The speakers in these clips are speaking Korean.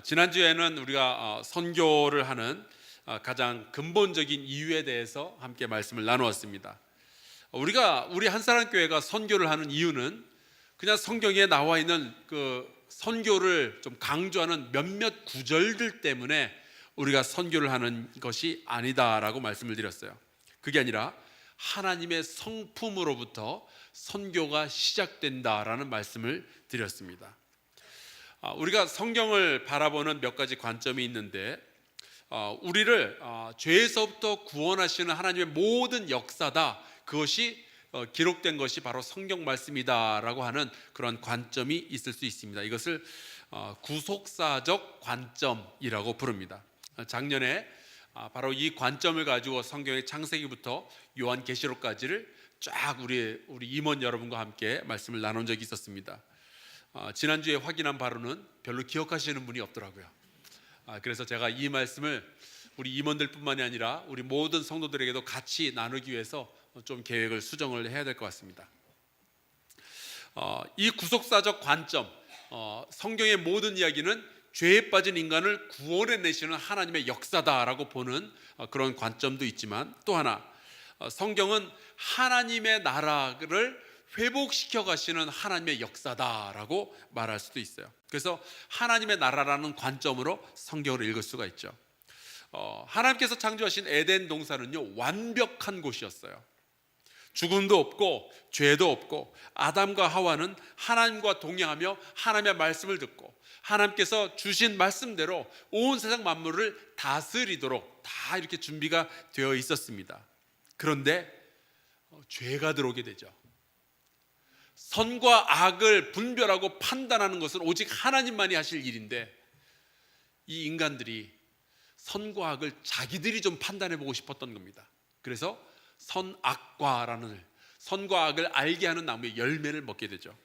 지난주에는 우리가 선교를 하는 가장 근본적인 이유에 대해서 함께 말씀을 나누었습니다. 우리 한사람교회가 선교를 하는 이유는 그냥 성경에 나와 있는 그 선교를 좀 강조하는 몇몇 구절들 때문에 우리가 선교를 하는 것이 아니다라고 말씀을 드렸어요. 그게 아니라 하나님의 성품으로부터 선교가 시작된다라는 말씀을 드렸습니다. 우리가 성경을 바라보는 몇 가지 관점이 있는데, 우리를 죄에서부터 구원하시는 하나님의 모든 역사다, 그것이 기록된 것이 바로 성경 말씀이다라고 하는 그런 관점이 있을 수 있습니다. 이것을 구속사적 관점이라고 부릅니다. 작년에 바로 이 관점을 가지고 성경의 창세기부터 요한계시록까지를 쫙 우리 임원 여러분과 함께 말씀을 나눈 적이 있었습니다. 지난주에 확인한 바로는 별로 기억하시는 분이 없더라고요. 그래서 제가 이 말씀을 우리 임원들뿐만이 아니라 우리 모든 성도들에게도 같이 나누기 위해서 좀 계획을 수정을 해야 될 것 같습니다. 이 구속사적 관점, 성경의 모든 이야기는 죄에 빠진 인간을 구원해내시는 하나님의 역사다라고 보는 그런 관점도 있지만, 또 하나 성경은 하나님의 나라를 회복시켜 가시는 하나님의 역사다라고 말할 수도 있어요. 그래서 하나님의 나라라는 관점으로 성경을 읽을 수가 있죠. 하나님께서 창조하신 에덴 동산은요, 완벽한 곳이었어요. 죽음도 없고 죄도 없고, 아담과 하와는 하나님과 동행하며 하나님의 말씀을 듣고 하나님께서 주신 말씀대로 온 세상 만물을 다스리도록 다 이렇게 준비가 되어 있었습니다. 그런데 죄가 들어오게 되죠. 선과 악을 분별하고 판단하는 것은 오직 하나님만이 하실 일인데, 이 인간들이 선과 악을 자기들이 좀 판단해 보고 싶었던 겁니다. 그래서 선악과라는, 선과 악을 알게 하는 나무의 열매를 먹게 되죠.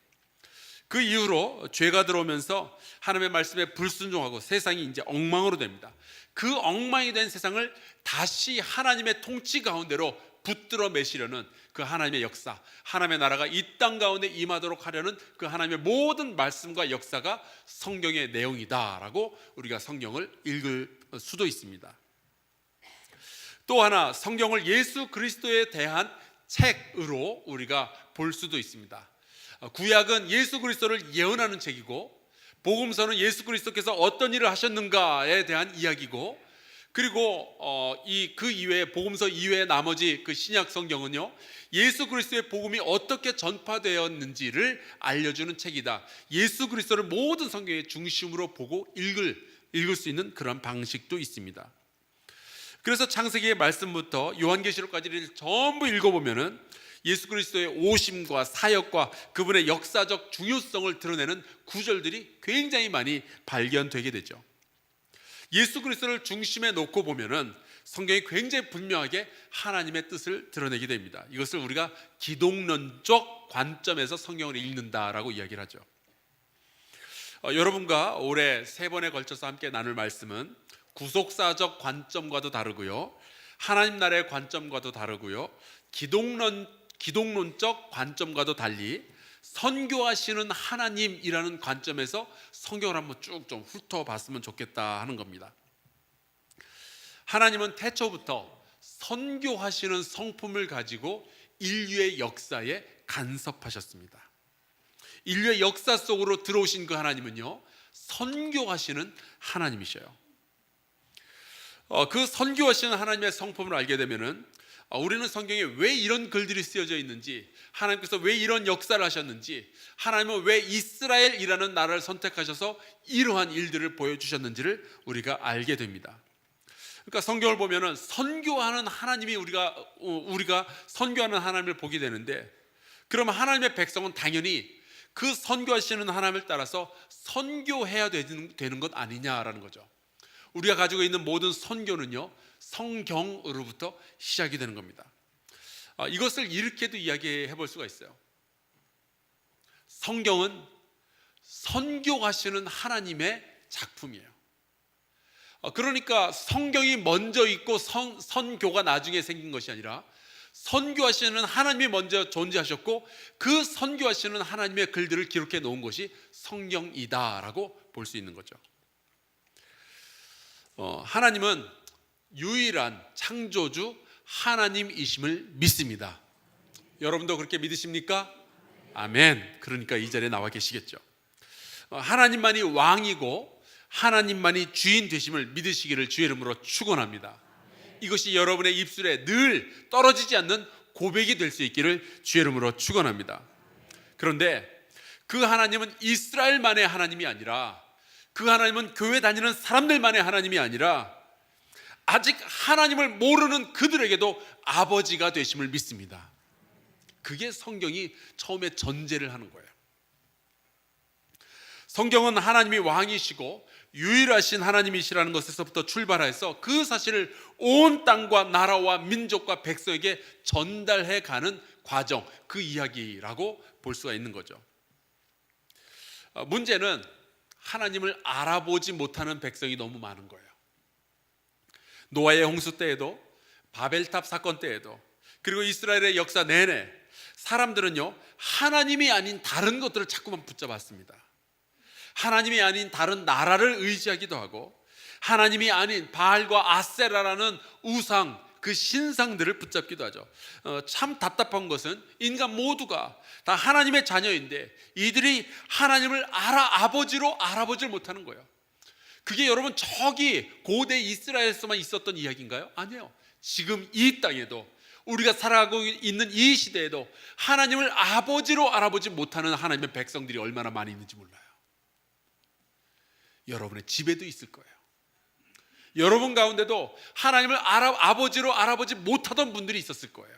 그 이후로 죄가 들어오면서 하나님의 말씀에 불순종하고 세상이 이제 엉망으로 됩니다. 그 엉망이 된 세상을 다시 하나님의 통치 가운데로 붙들어 매시려는 그 하나님의 역사, 하나님의 나라가 이 땅 가운데 임하도록 하려는 그 하나님의 모든 말씀과 역사가 성경의 내용이다라고 우리가 성경을 읽을 수도 있습니다. 또 하나, 성경을 예수 그리스도에 대한 책으로 우리가 볼 수도 있습니다. 구약은 예수 그리스도를 예언하는 책이고, 복음서는 예수 그리스도께서 어떤 일을 하셨는가에 대한 이야기고, 그리고 그 이외에, 복음서 이외에 나머지 그 신약 성경은요, 예수 그리스도의 복음이 어떻게 전파되었는지를 알려주는 책이다. 예수 그리스도를 모든 성경의 중심으로 보고 읽을 수 있는 그런 방식도 있습니다. 그래서 창세기의 말씀부터 요한계시록까지를 전부 읽어보면은 예수 그리스도의 오심과 사역과 그분의 역사적 중요성을 드러내는 구절들이 굉장히 많이 발견되게 되죠. 예수 그리스도를 중심에 놓고 보면은 성경이 굉장히 분명하게 하나님의 뜻을 드러내게 됩니다. 이것을 우리가 기독론적 관점에서 성경을 읽는다라고 이야기를 하죠. 여러분과 올해 3번에 걸쳐서 함께 나눌 말씀은 구속사적 관점과도 다르고요, 하나님 나라의 관점과도 다르고요, 기독론적 관점과도 달리 선교하시는 하나님이라는 관점에서 성경을 한번 쭉 좀 훑어봤으면 좋겠다 하는 겁니다. 하나님은 태초부터 선교하시는 성품을 가지고 인류의 역사에 간섭하셨습니다. 인류의 역사 속으로 들어오신 그 하나님은요, 선교하시는 하나님이셔요. 그 선교하시는 하나님의 성품을 알게 되면은 우리는 성경에 왜 이런 글들이 쓰여져 있는지, 하나님께서 왜 이런 역사를 하셨는지, 하나님은 왜 이스라엘이라는 나라를 선택하셔서 이러한 일들을 보여주셨는지를 우리가 알게 됩니다. 그러니까 성경을 보면은 선교하는 하나님이 우리가 선교하는 하나님을 보게 되는데, 그러면 하나님의 백성은 당연히 그 선교하시는 하나님을 따라서 선교해야 되는 것 아니냐라는 거죠. 우리가 가지고 있는 모든 선교는요, 성경으로부터 시작이 되는 겁니다. 이것을 이렇게도 이야기해 볼 수가 있어요. 성경은 선교하시는 하나님의 작품이에요. 그러니까 성경이 먼저 있고 선교가 나중에 생긴 것이 아니라, 선교하시는 하나님이 먼저 존재하셨고 그 선교하시는 하나님의 글들을 기록해 놓은 것이 성경이다라고 볼 수 있는 거죠. 하나님은 유일한 창조주 하나님이심을 믿습니다. 여러분도 그렇게 믿으십니까? 아멘. 그러니까 이 자리에 나와 계시겠죠. 하나님만이 왕이고 하나님만이 주인 되심을 믿으시기를 주의 이름으로 축원합니다. 이것이 여러분의 입술에 늘 떨어지지 않는 고백이 될 수 있기를 주의 이름으로 축원합니다. 그런데 그 하나님은 이스라엘만의 하나님이 아니라, 그 하나님은 교회 다니는 사람들만의 하나님이 아니라 아직 하나님을 모르는 그들에게도 아버지가 되심을 믿습니다. 그게 성경이 처음에 전제를 하는 거예요. 성경은 하나님이 왕이시고 유일하신 하나님이시라는 것에서부터 출발해서 그 사실을 온 땅과 나라와 민족과 백성에게 전달해 가는 과정, 그 이야기라고 볼 수가 있는 거죠. 문제는 하나님을 알아보지 못하는 백성이 너무 많은 거예요. 노아의 홍수 때에도, 바벨탑 사건 때에도, 그리고 이스라엘의 역사 내내 사람들은요, 하나님이 아닌 다른 것들을 자꾸만 붙잡았습니다. 하나님이 아닌 다른 나라를 의지하기도 하고, 하나님이 아닌 바알과 아세라라는 우상, 그 신상들을 붙잡기도 하죠. 참 답답한 것은 인간 모두가 다 하나님의 자녀인데 이들이 하나님을 아버지로 알아보질 못하는 거예요. 그게 여러분 저기 고대 이스라엘에서만 있었던 이야기인가요? 아니에요. 지금 이 땅에도, 우리가 살아가고 있는 이 시대에도 하나님을 아버지로 알아보지 못하는 하나님의 백성들이 얼마나 많이 있는지 몰라요. 여러분의 집에도 있을 거예요. 여러분 가운데도 하나님을 아버지로 알아보지 못하던 분들이 있었을 거예요.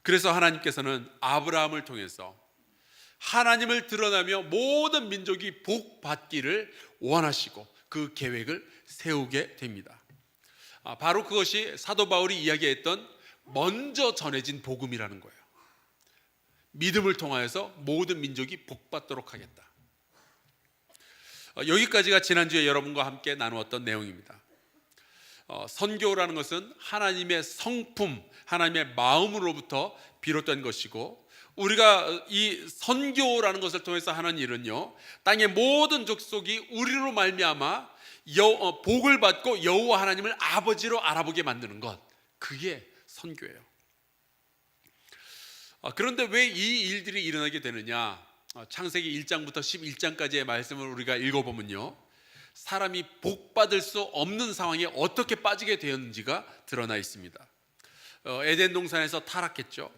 그래서 하나님께서는 아브라함을 통해서 하나님을 드러나며 모든 민족이 복 받기를 원하시고 그 계획을 세우게 됩니다. 바로 그것이 사도 바울이 이야기했던 먼저 전해진 복음이라는 거예요. 믿음을 통하여서 모든 민족이 복 받도록 하겠다. 여기까지가 지난주에 여러분과 함께 나누었던 내용입니다. 선교라는 것은 하나님의 성품, 하나님의 마음으로부터 비롯된 것이고, 우리가 이 선교라는 것을 통해서 하는 일은요, 땅의 모든 족속이 우리로 말미암아 복을 받고 여호와 하나님을 아버지로 알아보게 만드는 것, 그게 선교예요. 그런데 왜 이 일들이 일어나게 되느냐? 창세기 1장부터 11장까지의 말씀을 우리가 읽어보면요, 사람이 복받을 수 없는 상황에 어떻게 빠지게 되었는지가 드러나 있습니다. 에덴 동산에서 타락했죠.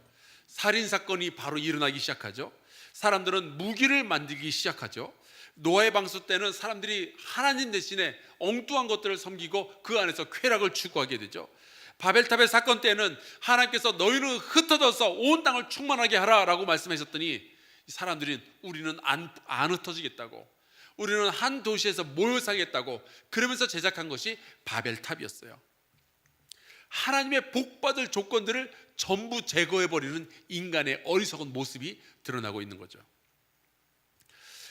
살인사건이 바로 일어나기 시작하죠. 사람들은 무기를 만들기 시작하죠. 노아의 방수 때는 사람들이 하나님 대신에 엉뚱한 것들을 섬기고 그 안에서 쾌락을 추구하게 되죠. 바벨탑의 사건 때는 하나님께서 너희는 흩어져서 온 땅을 충만하게 하라라고 말씀하셨더니 사람들이 우리는 안 흩어지겠다고, 우리는 한 도시에서 모여 살겠다고 그러면서 제작한 것이 바벨탑이었어요. 하나님의 복받을 조건들을 전부 제거해버리는 인간의 어리석은 모습이 드러나고 있는 거죠.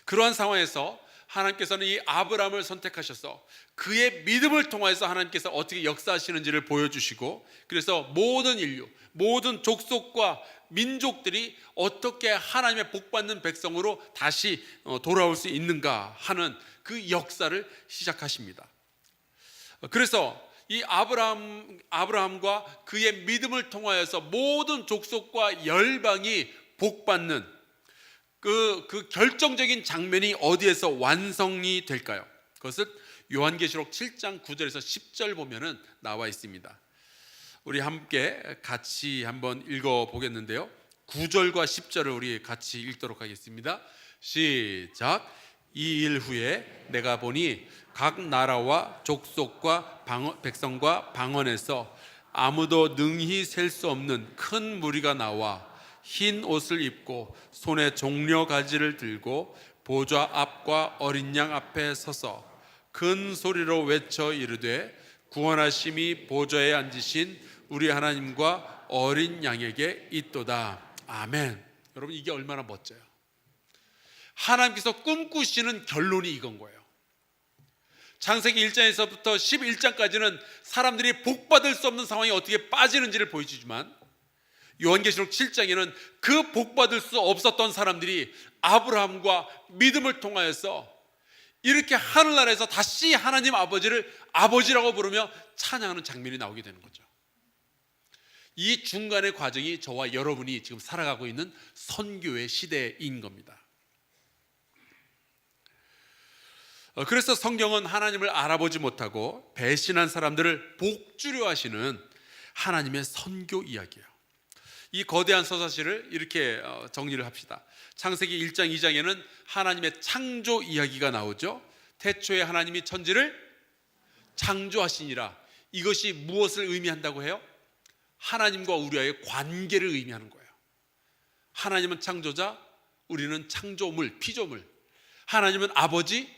그러한 상황에서 하나님께서는 이 아브라함을 선택하셔서 그의 믿음을 통해서 하나님께서 어떻게 역사하시는지를 보여주시고, 그래서 모든 인류, 모든 족속과 민족들이 어떻게 하나님의 복받는 백성으로 다시 돌아올 수 있는가 하는 그 역사를 시작하십니다. 그래서 이 아브라함과 그의 믿음을 통하여서 모든 족속과 열방이 복받는 그 결정적인 장면이 어디에서 완성이 될까요? 그것은 요한계시록 7장 9절에서 10절 보면은 나와 있습니다. 우리 함께 같이 한번 읽어보겠는데요, 9절과 10절을 우리 같이 읽도록 하겠습니다. 시작. 이 일 후에 내가 보니 각 나라와 족속과 백성과 방언에서 아무도 능히 셀 수 없는 큰 무리가 나와 흰 옷을 입고 손에 종려 가지를 들고 보좌 앞과 어린 양 앞에 서서 큰 소리로 외쳐 이르되 구원하심이 보좌에 앉으신 우리 하나님과 어린 양에게 있도다. 아멘. 여러분, 이게 얼마나 멋져요. 하나님께서 꿈꾸시는 결론이 이건 거예요. 창세기 1장에서부터 11장까지는 사람들이 복받을 수 없는 상황이 어떻게 빠지는지를 보여주지만, 요한계시록 7장에는 그 복받을 수 없었던 사람들이 아브라함과 믿음을 통하여서 이렇게 하늘나라에서 다시 하나님 아버지를 아버지라고 부르며 찬양하는 장면이 나오게 되는 거죠. 이 중간의 과정이 저와 여러분이 지금 살아가고 있는 선교의 시대인 겁니다. 그래서 성경은 하나님을 알아보지 못하고 배신한 사람들을 복주려 하시는 하나님의 선교 이야기예요. 이 거대한 서사시를 이렇게 정리를 합시다. 창세기 1장 2장에는 하나님의 창조 이야기가 나오죠. 태초에 하나님이 천지를 창조하시니라. 이것이 무엇을 의미한다고 해요? 하나님과 우리와의 관계를 의미하는 거예요. 하나님은 창조자, 우리는 창조물, 피조물. 하나님은 아버지,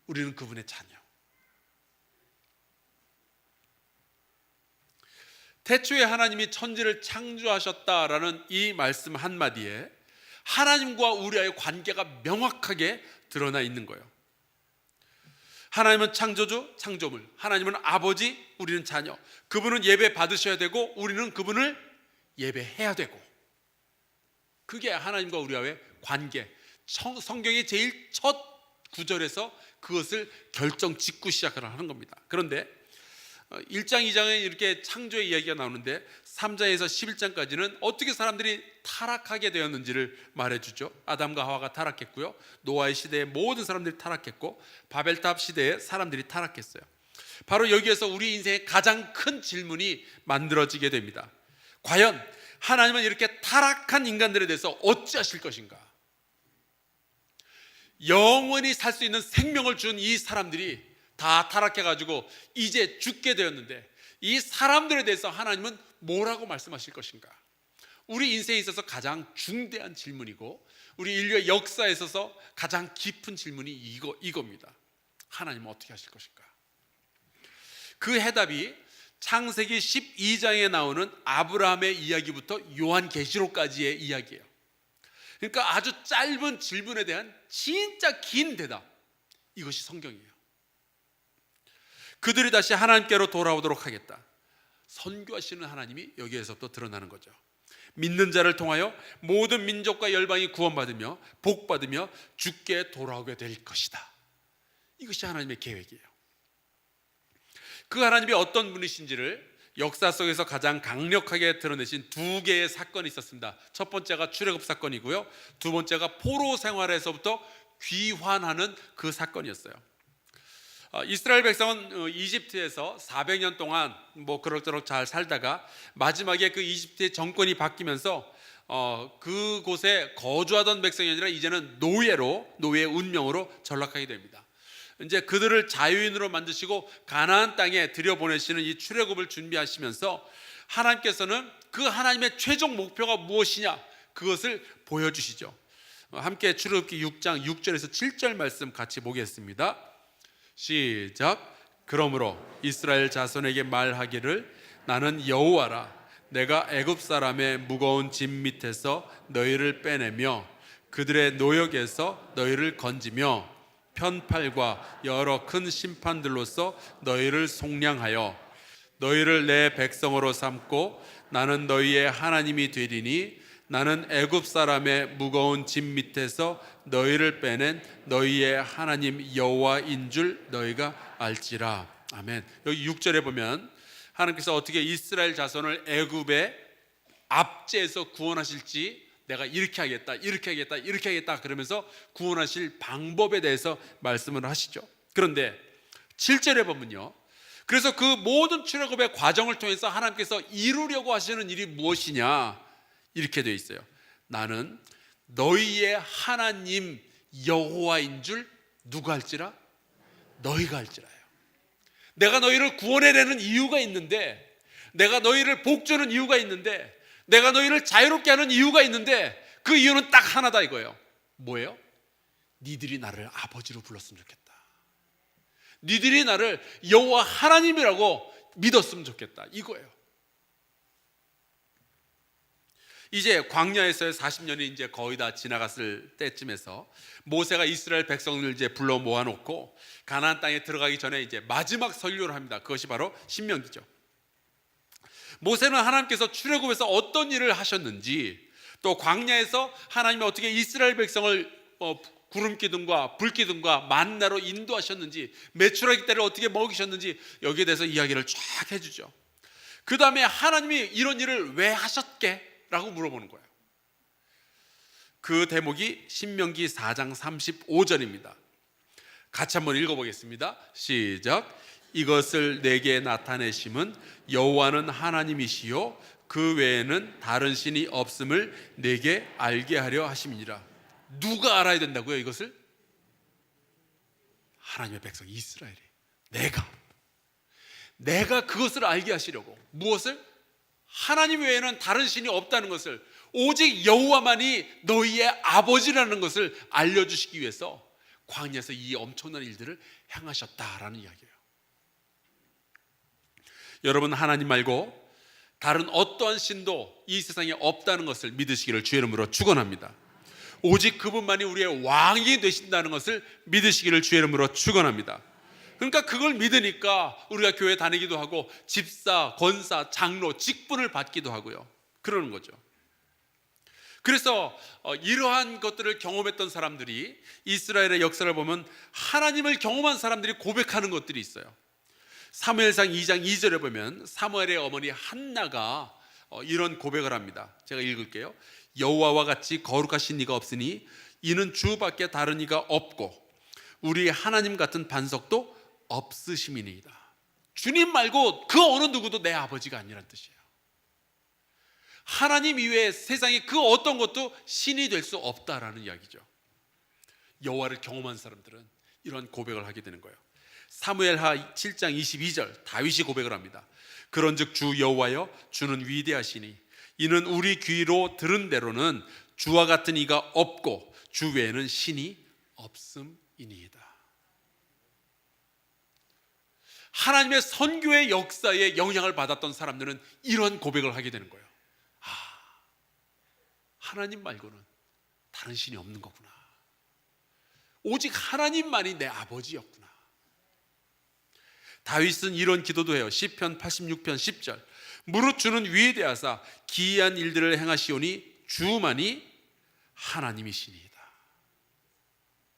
우리는 그분의 자녀. 태초에 하나님이 천지를 창조하셨다라는 이 말씀 한마디에 하나님과 우리와의 관계가 명확하게 드러나 있는 거예요. 하나님은 창조주, 창조물. 하나님은 아버지, 우리는 자녀. 그분은 예배 받으셔야 되고 우리는 그분을 예배해야 되고. 그게 하나님과 우리와의 관계. 성경의 제일 첫 구절에서 그것을 결정 짓고 시작하는 겁니다. 그런데 1장 2장에 이렇게 창조의 이야기가 나오는데 3장에서 11장까지는 어떻게 사람들이 타락하게 되었는지를 말해주죠. 아담과 하와가 타락했고요, 노아의 시대에 모든 사람들이 타락했고 바벨탑 시대에 사람들이 타락했어요. 바로 여기에서 우리 인생의 가장 큰 질문이 만들어지게 됩니다. 과연 하나님은 이렇게 타락한 인간들에 대해서 어찌하실 것인가? 영원히 살 수 있는 생명을 준 이 사람들이 다 타락해가지고 이제 죽게 되었는데 이 사람들에 대해서 하나님은 뭐라고 말씀하실 것인가? 우리 인생에 있어서 가장 중대한 질문이고 우리 인류의 역사에 있어서 가장 깊은 질문이 이겁니다. 하나님은 어떻게 하실 것인가? 그 해답이 창세기 12장에 나오는 아브라함의 이야기부터 요한계시록까지의 이야기예요. 그러니까 아주 짧은 질문에 대한 진짜 긴 대답, 이것이 성경이에요. 그들이 다시 하나님께로 돌아오도록 하겠다. 선교하시는 하나님이 여기에서부터 드러나는 거죠. 믿는 자를 통하여 모든 민족과 열방이 구원받으며 복받으며 주께 돌아오게 될 것이다. 이것이 하나님의 계획이에요. 그 하나님이 어떤 분이신지를 역사 속에서 가장 강력하게 드러내신 두 개의 사건이 있었습니다. 첫 번째가 출애굽 사건이고요, 두 번째가 포로 생활에서부터 귀환하는 그 사건이었어요. 이스라엘 백성은 이집트에서 400년 동안 그럭저럭 잘 살다가 마지막에 그 이집트의 정권이 바뀌면서 그곳에 거주하던 백성이 아니라 이제는 노예의 운명으로 전락하게 됩니다. 이제 그들을 자유인으로 만드시고 가나안 땅에 들여보내시는 이 출애굽을 준비하시면서 하나님께서는 그 하나님의 최종 목표가 무엇이냐, 그것을 보여주시죠. 함께 출애굽기 6장 6절에서 7절 말씀 같이 보겠습니다. 시작. 그러므로 이스라엘 자손에게 말하기를 나는 여호와라. 내가 애굽 사람의 무거운 짐 밑에서 너희를 빼내며 그들의 노역에서 너희를 건지며 편팔과 여러 큰 심판들로서 너희를 속량하여 너희를 내 백성으로 삼고 나는 너희의 하나님이 되리니 나는 애굽 사람의 무거운 짐 밑에서 너희를 빼낸 너희의 하나님 여호와인 줄 너희가 알지라. 아멘. 여기 6절에 보면 하나님께서 어떻게 이스라엘 자손을 애굽의 압제에서 구원하실지 내가 이렇게 하겠다, 이렇게 하겠다, 이렇게 하겠다 그러면서 구원하실 방법에 대해서 말씀을 하시죠. 그런데 7절에 보면요, 그래서 그 모든 출애굽의 과정을 통해서 하나님께서 이루려고 하시는 일이 무엇이냐, 이렇게 되어 있어요. 나는 너희의 하나님 여호와인 줄 누가 알지라? 너희가 알지라요. 내가 너희를 구원해내는 이유가 있는데, 내가 너희를 복주는 이유가 있는데, 내가 너희를 자유롭게 하는 이유가 있는데, 그 이유는 딱 하나다 이거예요. 뭐예요? 니들이 나를 아버지로 불렀으면 좋겠다. 니들이 나를 여호와 하나님이라고 믿었으면 좋겠다, 이거예요. 이제 광야에서의 40년이 이제 거의 다 지나갔을 때쯤에서 모세가 이스라엘 백성을 이제 불러 모아놓고 가나안 땅에 들어가기 전에 이제 마지막 설교를 합니다. 그것이 바로 신명기죠. 모세는 하나님께서 출애굽에서 어떤 일을 하셨는지, 또 광야에서 하나님이 어떻게 이스라엘 백성을 구름 기둥과 불 기둥과 만나로 인도하셨는지, 메추라기 떼를 어떻게 먹이셨는지 여기에 대해서 이야기를 쫙 해주죠. 그 다음에 하나님이 이런 일을 왜 하셨게? 라고 물어보는 거예요. 그 대목이 신명기 4장 35절입니다. 같이 한번 읽어보겠습니다. 시작. 이것을 내게 나타내심은 여호와는 하나님이시요 그 외에는 다른 신이 없음을 내게 알게 하려 하심이니라. 누가 알아야 된다고요? 이것을? 하나님의 백성 이스라엘이, 내가 그것을 알게 하시려고. 무엇을? 하나님 외에는 다른 신이 없다는 것을, 오직 여호와만이 너희의 아버지라는 것을 알려주시기 위해서 광야에서 이 엄청난 일들을 행하셨다라는 이야기예요. 여러분, 하나님 말고 다른 어떠한 신도 이 세상에 없다는 것을 믿으시기를 주의 이름으로 축원합니다. 오직 그분만이 우리의 왕이 되신다는 것을 믿으시기를 주의 이름으로 축원합니다. 그러니까 그걸 믿으니까 우리가 교회 다니기도 하고 집사, 권사, 장로, 직분을 받기도 하고요. 그러는 거죠. 그래서 이러한 것들을 경험했던 사람들이, 이스라엘의 역사를 보면 하나님을 경험한 사람들이 고백하는 것들이 있어요. 사무엘상 2장 2절에 보면 사무엘의 어머니 한나가 이런 고백을 합니다. 제가 읽을게요. 여호와와 같이 거룩하신 이가 없으니 이는 주밖에 다른 이가 없고 우리 하나님 같은 반석도 없으심이니이다. 주님 말고 그 어느 누구도 내 아버지가 아니란 뜻이에요. 하나님 이외에 세상에 그 어떤 것도 신이 될 수 없다라는 이야기죠. 여호와를 경험한 사람들은 이런 고백을 하게 되는 거예요. 사무엘하 7장 22절 다윗이 고백을 합니다. 그런즉 주 여호와여 주는 위대하시니 이는 우리 귀로 들은 대로는 주와 같은 이가 없고 주 외에는 신이 없음이니이다. 하나님의 선교의 역사에 영향을 받았던 사람들은 이런 고백을 하게 되는 거예요. 하나님 말고는 다른 신이 없는 거구나. 오직 하나님만이 내 아버지였구나. 다윗은 이런 기도도 해요. 시편 86편 10절 무릇 주는 위대하사 기이한 일들을 행하시오니 주만이 하나님이시니이다.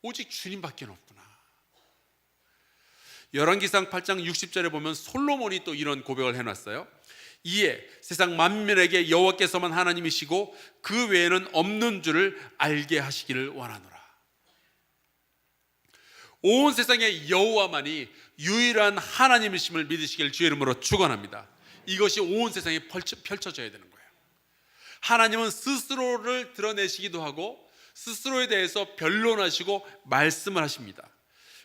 오직 주님밖에 없구나. 열왕기상 8장 60절에 보면 솔로몬이 또 이런 고백을 해놨어요. 이에 세상 만민에게 여호와께서만 하나님이시고 그 외에는 없는 줄을 알게 하시기를 원하노라. 온 세상에 여호와만이 유일한 하나님이심을 믿으시길 주의 이름으로 축원합니다. 이것이 온 세상에 펼쳐져야 되는 거예요. 하나님은 스스로를 드러내시기도 하고 스스로에 대해서 변론하시고 말씀을 하십니다.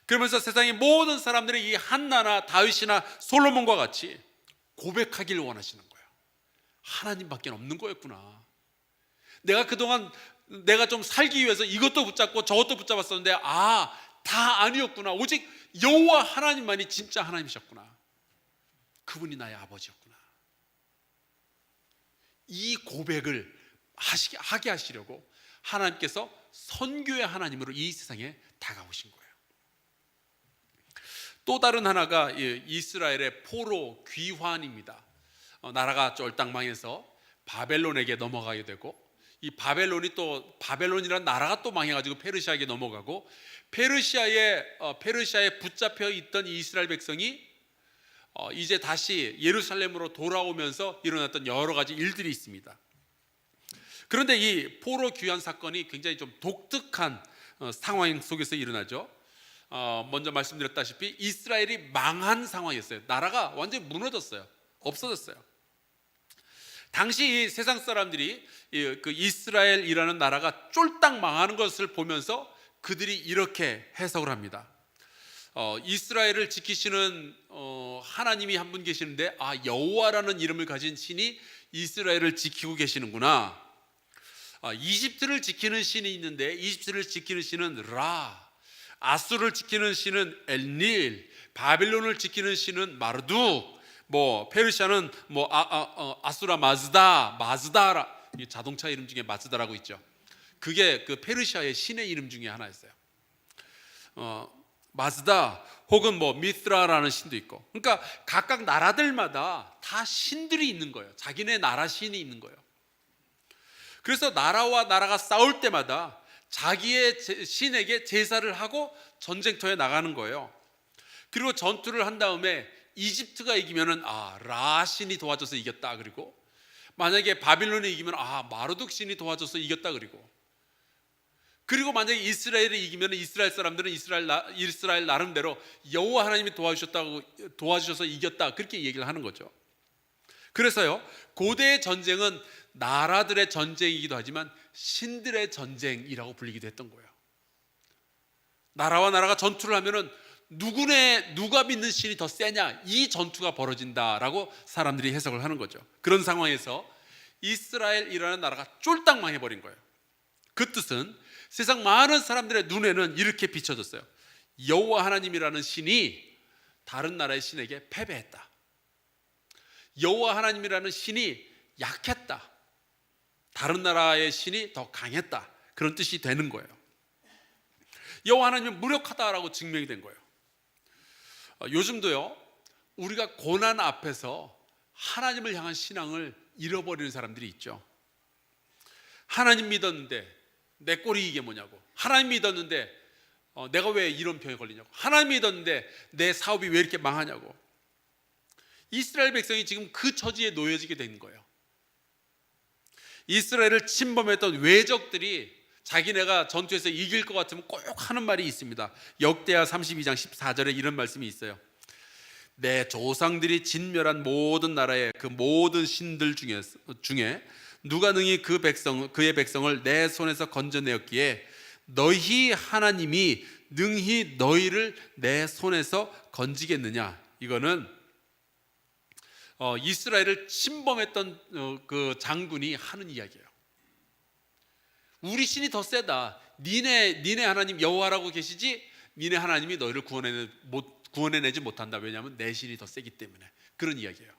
그러면서 세상의 모든 사람들이 이 한나나 다윗이나 솔로몬과 같이 고백하기를 원하시는 거예요. 하나님밖에 없는 거였구나. 내가 그동안 내가 좀 살기 위해서 이것도 붙잡고 저것도 붙잡았었는데 다 아니었구나. 오직 여호와 하나님만이 진짜 하나님이셨구나. 그분이 나의 아버지였구나. 이 고백을 하게 하시려고 하나님께서 선교의 하나님으로 이 세상에 다가오신 거예요. 또 다른 하나가 이스라엘의 포로 귀환입니다. 나라가 쫄딱 망해서 바벨론에게 넘어가게 되고, 이 바벨론이라는 나라가 또 망해가지고 페르시아에게 넘어가고, 페르시아에 붙잡혀 있던 이 이스라엘 백성이 이제 다시 예루살렘으로 돌아오면서 일어났던 여러 가지 일들이 있습니다. 그런데 이 포로 귀환 사건이 굉장히 좀 독특한 상황 속에서 일어나죠. 먼저 말씀드렸다시피 이스라엘이 망한 상황이었어요. 나라가 완전히 무너졌어요. 없어졌어요. 당시 이 세상 사람들이 그 이스라엘이라는 나라가 쫄딱 망하는 것을 보면서 그들이 이렇게 해석을 합니다. 이스라엘을 지키시는 하나님이 한 분 계시는데 여호와라는 이름을 가진 신이 이스라엘을 지키고 계시는구나. 이집트를 지키는 신이 있는데 이집트를 지키는 신은 라, 아수를 지키는 신은 엘닐, 바빌론을 지키는 신은 마르둑, 페르시아는 아수라 마즈다라, 자동차 이름 중에 마즈다라고 있죠. 그게 그 페르시아의 신의 이름 중에 하나였어요. 마즈다 혹은 미스라라는 신도 있고, 그러니까 각각 나라들마다 다 신들이 있는 거예요. 자기네 나라 신이 있는 거예요. 그래서 나라와 나라가 싸울 때마다 자기의 신에게 제사를 하고 전쟁터에 나가는 거예요. 그리고 전투를 한 다음에 이집트가 이기면은 라 신이 도와줘서 이겼다. 그리고 만약에 바빌론이 이기면 마르둑 신이 도와줘서 이겼다. 그리고 만약에 이스라엘이 이기면 이스라엘 사람들은 이스라엘 나름대로 여호와 하나님이 도와주셔서 이겼다. 그렇게 얘기를 하는 거죠. 그래서요, 고대의 전쟁은 나라들의 전쟁이기도 하지만 신들의 전쟁이라고 불리기도 했던 거예요. 나라와 나라가 전투를 하면은 누가 믿는 신이 더 세냐, 이 전투가 벌어진다라고 사람들이 해석을 하는 거죠. 그런 상황에서 이스라엘이라는 나라가 쫄딱 망해버린 거예요. 그 뜻은 세상 많은 사람들의 눈에는 이렇게 비춰졌어요. 여호와 하나님이라는 신이 다른 나라의 신에게 패배했다. 여호와 하나님이라는 신이 약했다. 다른 나라의 신이 더 강했다. 그런 뜻이 되는 거예요. 여호와 하나님은 무력하다라고 증명이 된 거예요. 요즘도요, 우리가 고난 앞에서 하나님을 향한 신앙을 잃어버리는 사람들이 있죠. 하나님 믿었는데 내 꼴이 이게 뭐냐고, 하나님 믿었는데 내가 왜 이런 병에 걸리냐고, 하나님 믿었는데 내 사업이 왜 이렇게 망하냐고. 이스라엘 백성이 지금 그 처지에 놓여지게 된 거예요. 이스라엘을 침범했던 외적들이 자기네가 전투에서 이길 것 같으면 꼭 하는 말이 있습니다. 역대하 32장 14절에 이런 말씀이 있어요. 내 조상들이 진멸한 모든 나라의 그 모든 신들 중에 누가 능히 그의 백성을 내 손에서 건져내었기에 너희 하나님이 능히 너희를 내 손에서 건지겠느냐. 이거는 이스라엘을 침범했던 그 장군이 하는 이야기예요. 우리 신이 더 세다. 니네 하나님 여호와라고 계시지 니네 하나님이 너희를 구원해내지 못한다. 왜냐하면 내 신이 더 세기 때문에. 그런 이야기예요.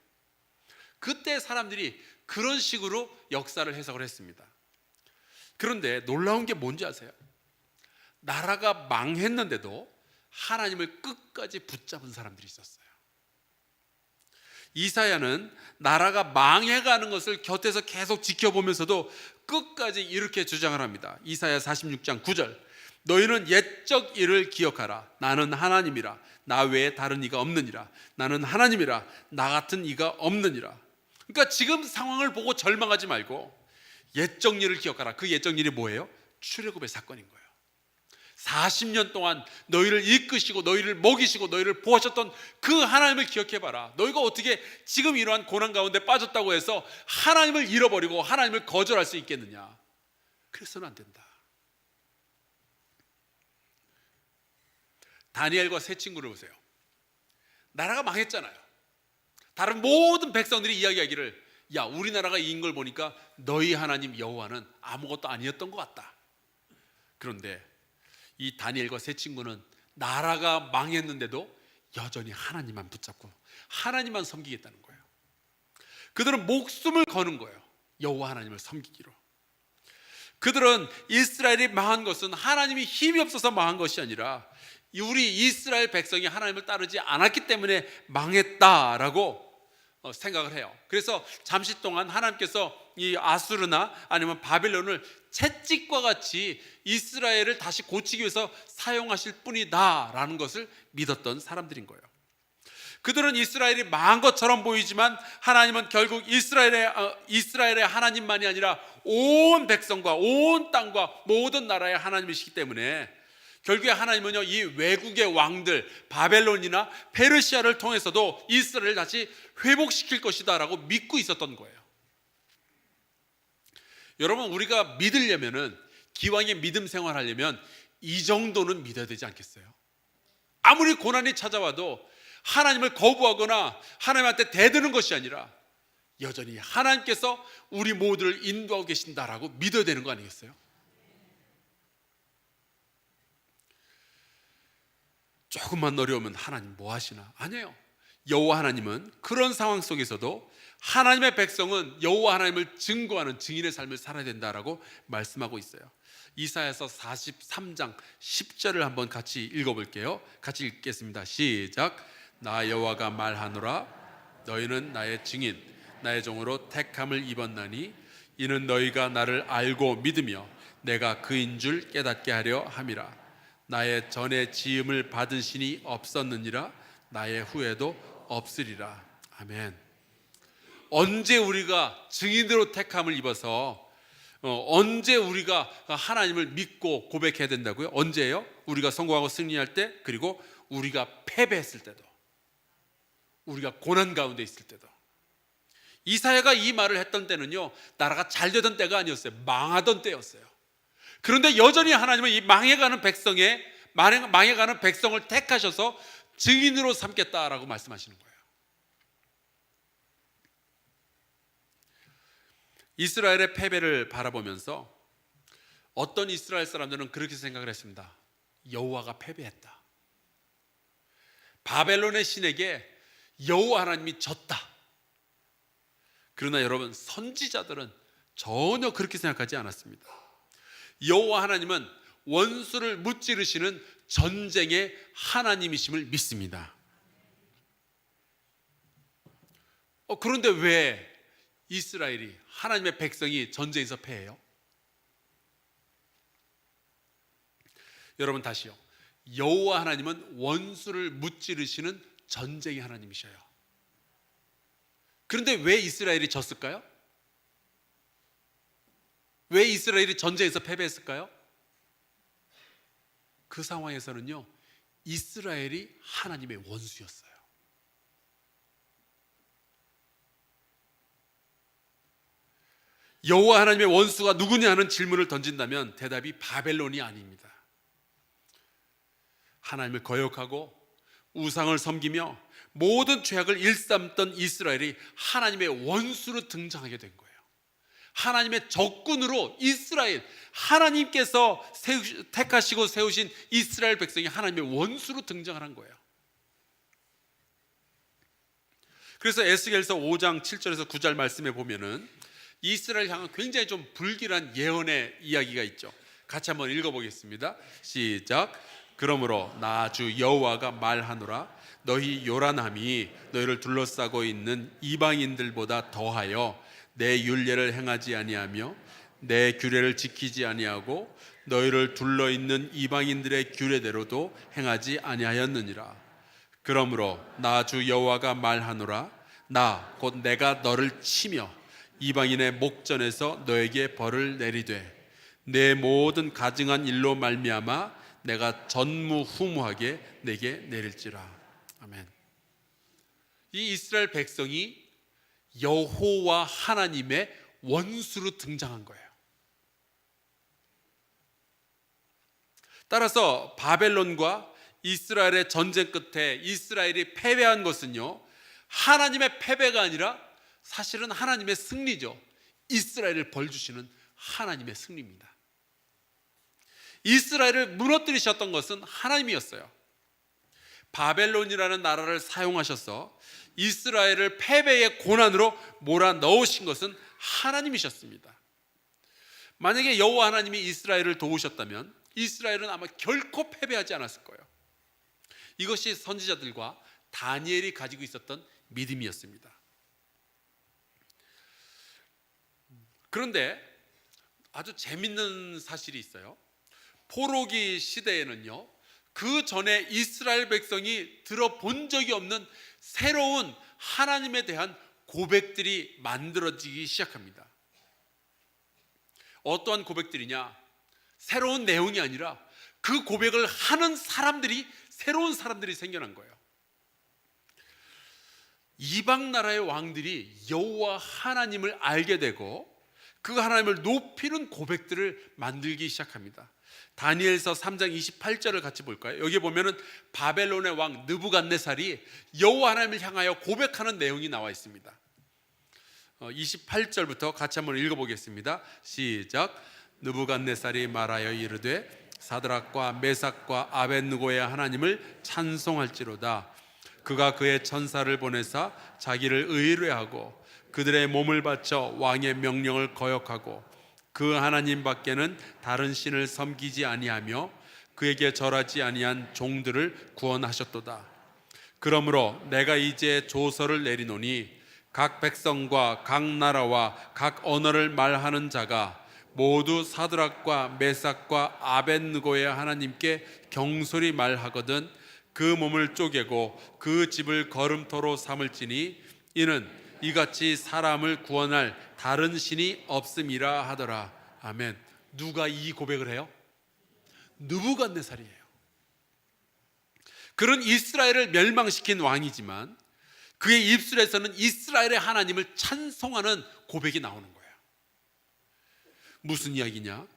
그때 사람들이 그런 식으로 역사를 해석을 했습니다. 그런데 놀라운 게 뭔지 아세요? 나라가 망했는데도 하나님을 끝까지 붙잡은 사람들이 있었어요. 이사야는 나라가 망해가는 것을 곁에서 계속 지켜보면서도 끝까지 이렇게 주장을 합니다. 이사야 46장 9절, 너희는 옛적 일을 기억하라. 나는 하나님이라. 나 외에 다른 이가 없느니라. 나는 하나님이라. 나 같은 이가 없느니라. 그러니까 지금 상황을 보고 절망하지 말고 옛적 일을 기억하라. 그 옛적 일이 뭐예요? 출애굽의 사건인 거예요. 40년 동안 너희를 이끄시고 너희를 먹이시고 너희를 보호하셨던 그 하나님을 기억해봐라. 너희가 어떻게 지금 이러한 고난 가운데 빠졌다고 해서 하나님을 잃어버리고 하나님을 거절할 수 있겠느냐. 그래서는 안 된다. 다니엘과 세 친구를 보세요. 나라가 망했잖아요. 다른 모든 백성들이 이야기하기를, 야, 우리나라가 이긴 걸 보니까 너희 하나님 여호와는 아무것도 아니었던 것 같다. 그런데 이 다니엘과 세 친구는 나라가 망했는데도 여전히 하나님만 붙잡고 하나님만 섬기겠다는 거예요. 그들은 목숨을 거는 거예요. 여호와 하나님을 섬기기로. 그들은 이스라엘이 망한 것은 하나님이 힘이 없어서 망한 것이 아니라 우리 이스라엘 백성이 하나님을 따르지 않았기 때문에 망했다라고 생각을 해요. 그래서 잠시 동안 하나님께서 이 아수르나 아니면 바벨론을 채찍과 같이 이스라엘을 다시 고치기 위해서 사용하실 뿐이다라는 것을 믿었던 사람들인 거예요. 그들은 이스라엘이 망한 것처럼 보이지만 하나님은 결국 이스라엘의 하나님만이 아니라 온 백성과 온 땅과 모든 나라의 하나님이시기 때문에 결국에 하나님은요, 이 외국의 왕들 바벨론이나 페르시아를 통해서도 이스라엘을 다시 회복시킬 것이다 라고 믿고 있었던 거예요. 여러분, 우리가 믿으려면은, 기왕에 믿음 생활하려면 이 정도는 믿어야 되지 않겠어요? 아무리 고난이 찾아와도 하나님을 거부하거나 하나님한테 대드는 것이 아니라 여전히 하나님께서 우리 모두를 인도하고 계신다라고 믿어야 되는 거 아니겠어요? 조금만 어려우면 하나님 뭐 하시나? 아니에요. 여호와 하나님은 그런 상황 속에서도 하나님의 백성은 여호와 하나님을 증거하는 증인의 삶을 살아야 된다라고 말씀하고 있어요. 이사야서 43장 10절을 한번 같이 읽어볼게요. 같이 읽겠습니다. 시작. 나 여호와가 말하노라. 너희는 나의 증인 나의 종으로 택함을 입었나니 이는 너희가 나를 알고 믿으며 내가 그인 줄 깨닫게 하려 함이라. 나의 전에 지음을 받은 신이 없었느니라. 나의 후에도 없으리라. 아멘. 언제 우리가 증인으로 택함을 입어서 언제 우리가 하나님을 믿고 고백해야 된다고요? 언제예요? 우리가 성공하고 승리할 때, 그리고 우리가 패배했을 때도, 우리가 고난 가운데 있을 때도. 이사야가 이 말을 했던 때는요, 나라가 잘 되던 때가 아니었어요. 망하던 때였어요. 그런데 여전히 하나님은 이 망해가는 백성을 택하셔서 증인으로 삼겠다라고 말씀하시는 거예요. 이스라엘의 패배를 바라보면서 어떤 이스라엘 사람들은 그렇게 생각을 했습니다. 여호와가 패배했다. 바벨론의 신에게 여호와 하나님이 졌다. 그러나 여러분, 선지자들은 전혀 그렇게 생각하지 않았습니다. 여호와 하나님은 원수를 무찌르시는 전쟁의 하나님이심을 믿습니다. 그런데 왜 이스라엘이, 하나님의 백성이 전쟁에서 패해요? 여러분, 다시요. 여호와 하나님은 원수를 무찌르시는 전쟁의 하나님이셔요. 그런데 왜 이스라엘이 졌을까요? 왜 이스라엘이 전쟁에서 패배했을까요? 그 상황에서는요, 이스라엘이 하나님의 원수였어요. 여호와 하나님의 원수가 누구냐 하는 질문을 던진다면 대답이 바벨론이 아닙니다. 하나님을 거역하고 우상을 섬기며 모든 죄악을 일삼던 이스라엘이 하나님의 원수로 등장하게 된 거예요. 하나님의 적군으로 이스라엘, 하나님께서 택하시고 세우신 이스라엘 백성이 하나님의 원수로 등장하는 거예요. 그래서 에스겔서 5장 7절에서 9절 말씀에 보면은 이스라엘 향한 굉장히 좀 불길한 예언의 이야기가 있죠. 같이 한번 읽어보겠습니다. 시작. 그러므로 나 주 여호와가 말하노라. 너희 요란함이 너희를 둘러싸고 있는 이방인들보다 더하여 내 율례를 행하지 아니하며 내 규례를 지키지 아니하고 너희를 둘러있는 이방인들의 규례대로도 행하지 아니하였느니라. 그러므로 나 주 여호와가 말하노라. 나 곧 내가 너를 치며 이방인의 목전에서 너에게 벌을 내리되 내 모든 가증한 일로 말미암아 내가 전무후무하게 내게 내릴지라. 아멘. 이 이스라엘 백성이 여호와 하나님의 원수로 등장한 거예요. 따라서 바벨론과 이스라엘의 전쟁 끝에 이스라엘이 패배한 것은요, 하나님의 패배가 아니라 사실은 하나님의 승리죠. 이스라엘을 벌주시는 하나님의 승리입니다. 이스라엘을 무너뜨리셨던 것은 하나님이었어요. 바벨론이라는 나라를 사용하셔서 이스라엘을 패배의 고난으로 몰아넣으신 것은 하나님이셨습니다. 만약에 여호와 하나님이 이스라엘을 도우셨다면 이스라엘은 아마 결코 패배하지 않았을 거예요. 이것이 선지자들과 다니엘이 가지고 있었던 믿음이었습니다. 그런데 아주 재밌는 사실이 있어요. 포로기 시대에는요, 그 전에 이스라엘 백성이 들어본 적이 없는 새로운 하나님에 대한 고백들이 만들어지기 시작합니다. 어떠한 고백들이냐? 새로운 내용이 아니라 그 고백을 하는 사람들이, 새로운 사람들이 생겨난 거예요. 이방 나라의 왕들이 여호와 하나님을 알게 되고 그 하나님을 높이는 고백들을 만들기 시작합니다. 다니엘서 3장 28절을 같이 볼까요? 여기 보면은 바벨론의 왕 느부갓네살이 여호와 하나님을 향하여 고백하는 내용이 나와 있습니다. 28절부터 같이 한번 읽어보겠습니다. 시작. 느부갓네살이 말하여 이르되 사드락과 메삭과 아벳느고의 하나님을 찬송할지로다. 그가 그의 천사를 보내사 자기를 의뢰하고 그들의 몸을 바쳐 왕의 명령을 거역하고 그 하나님 밖에는 다른 신을 섬기지 아니하며 그에게 절하지 아니한 종들을 구원하셨도다. 그러므로 내가 이제 조서를 내리노니 각 백성과 각 나라와 각 언어를 말하는 자가 모두 사드락과 메삭과 아벳느고의 하나님께 경솔히 말하거든 그 몸을 쪼개고 그 집을 거름토로 삼을지니 이는 이같이 사람을 구원할 다른 신이 없음이라 하더라. 아멘. 누가 이 고백을 해요? 느부갓네살이에요. 그런 이스라엘을 멸망시킨 왕이지만 그의 입술에서는 이스라엘의 하나님을 찬송하는 고백이 나오는 거예요. 무슨 이야기냐?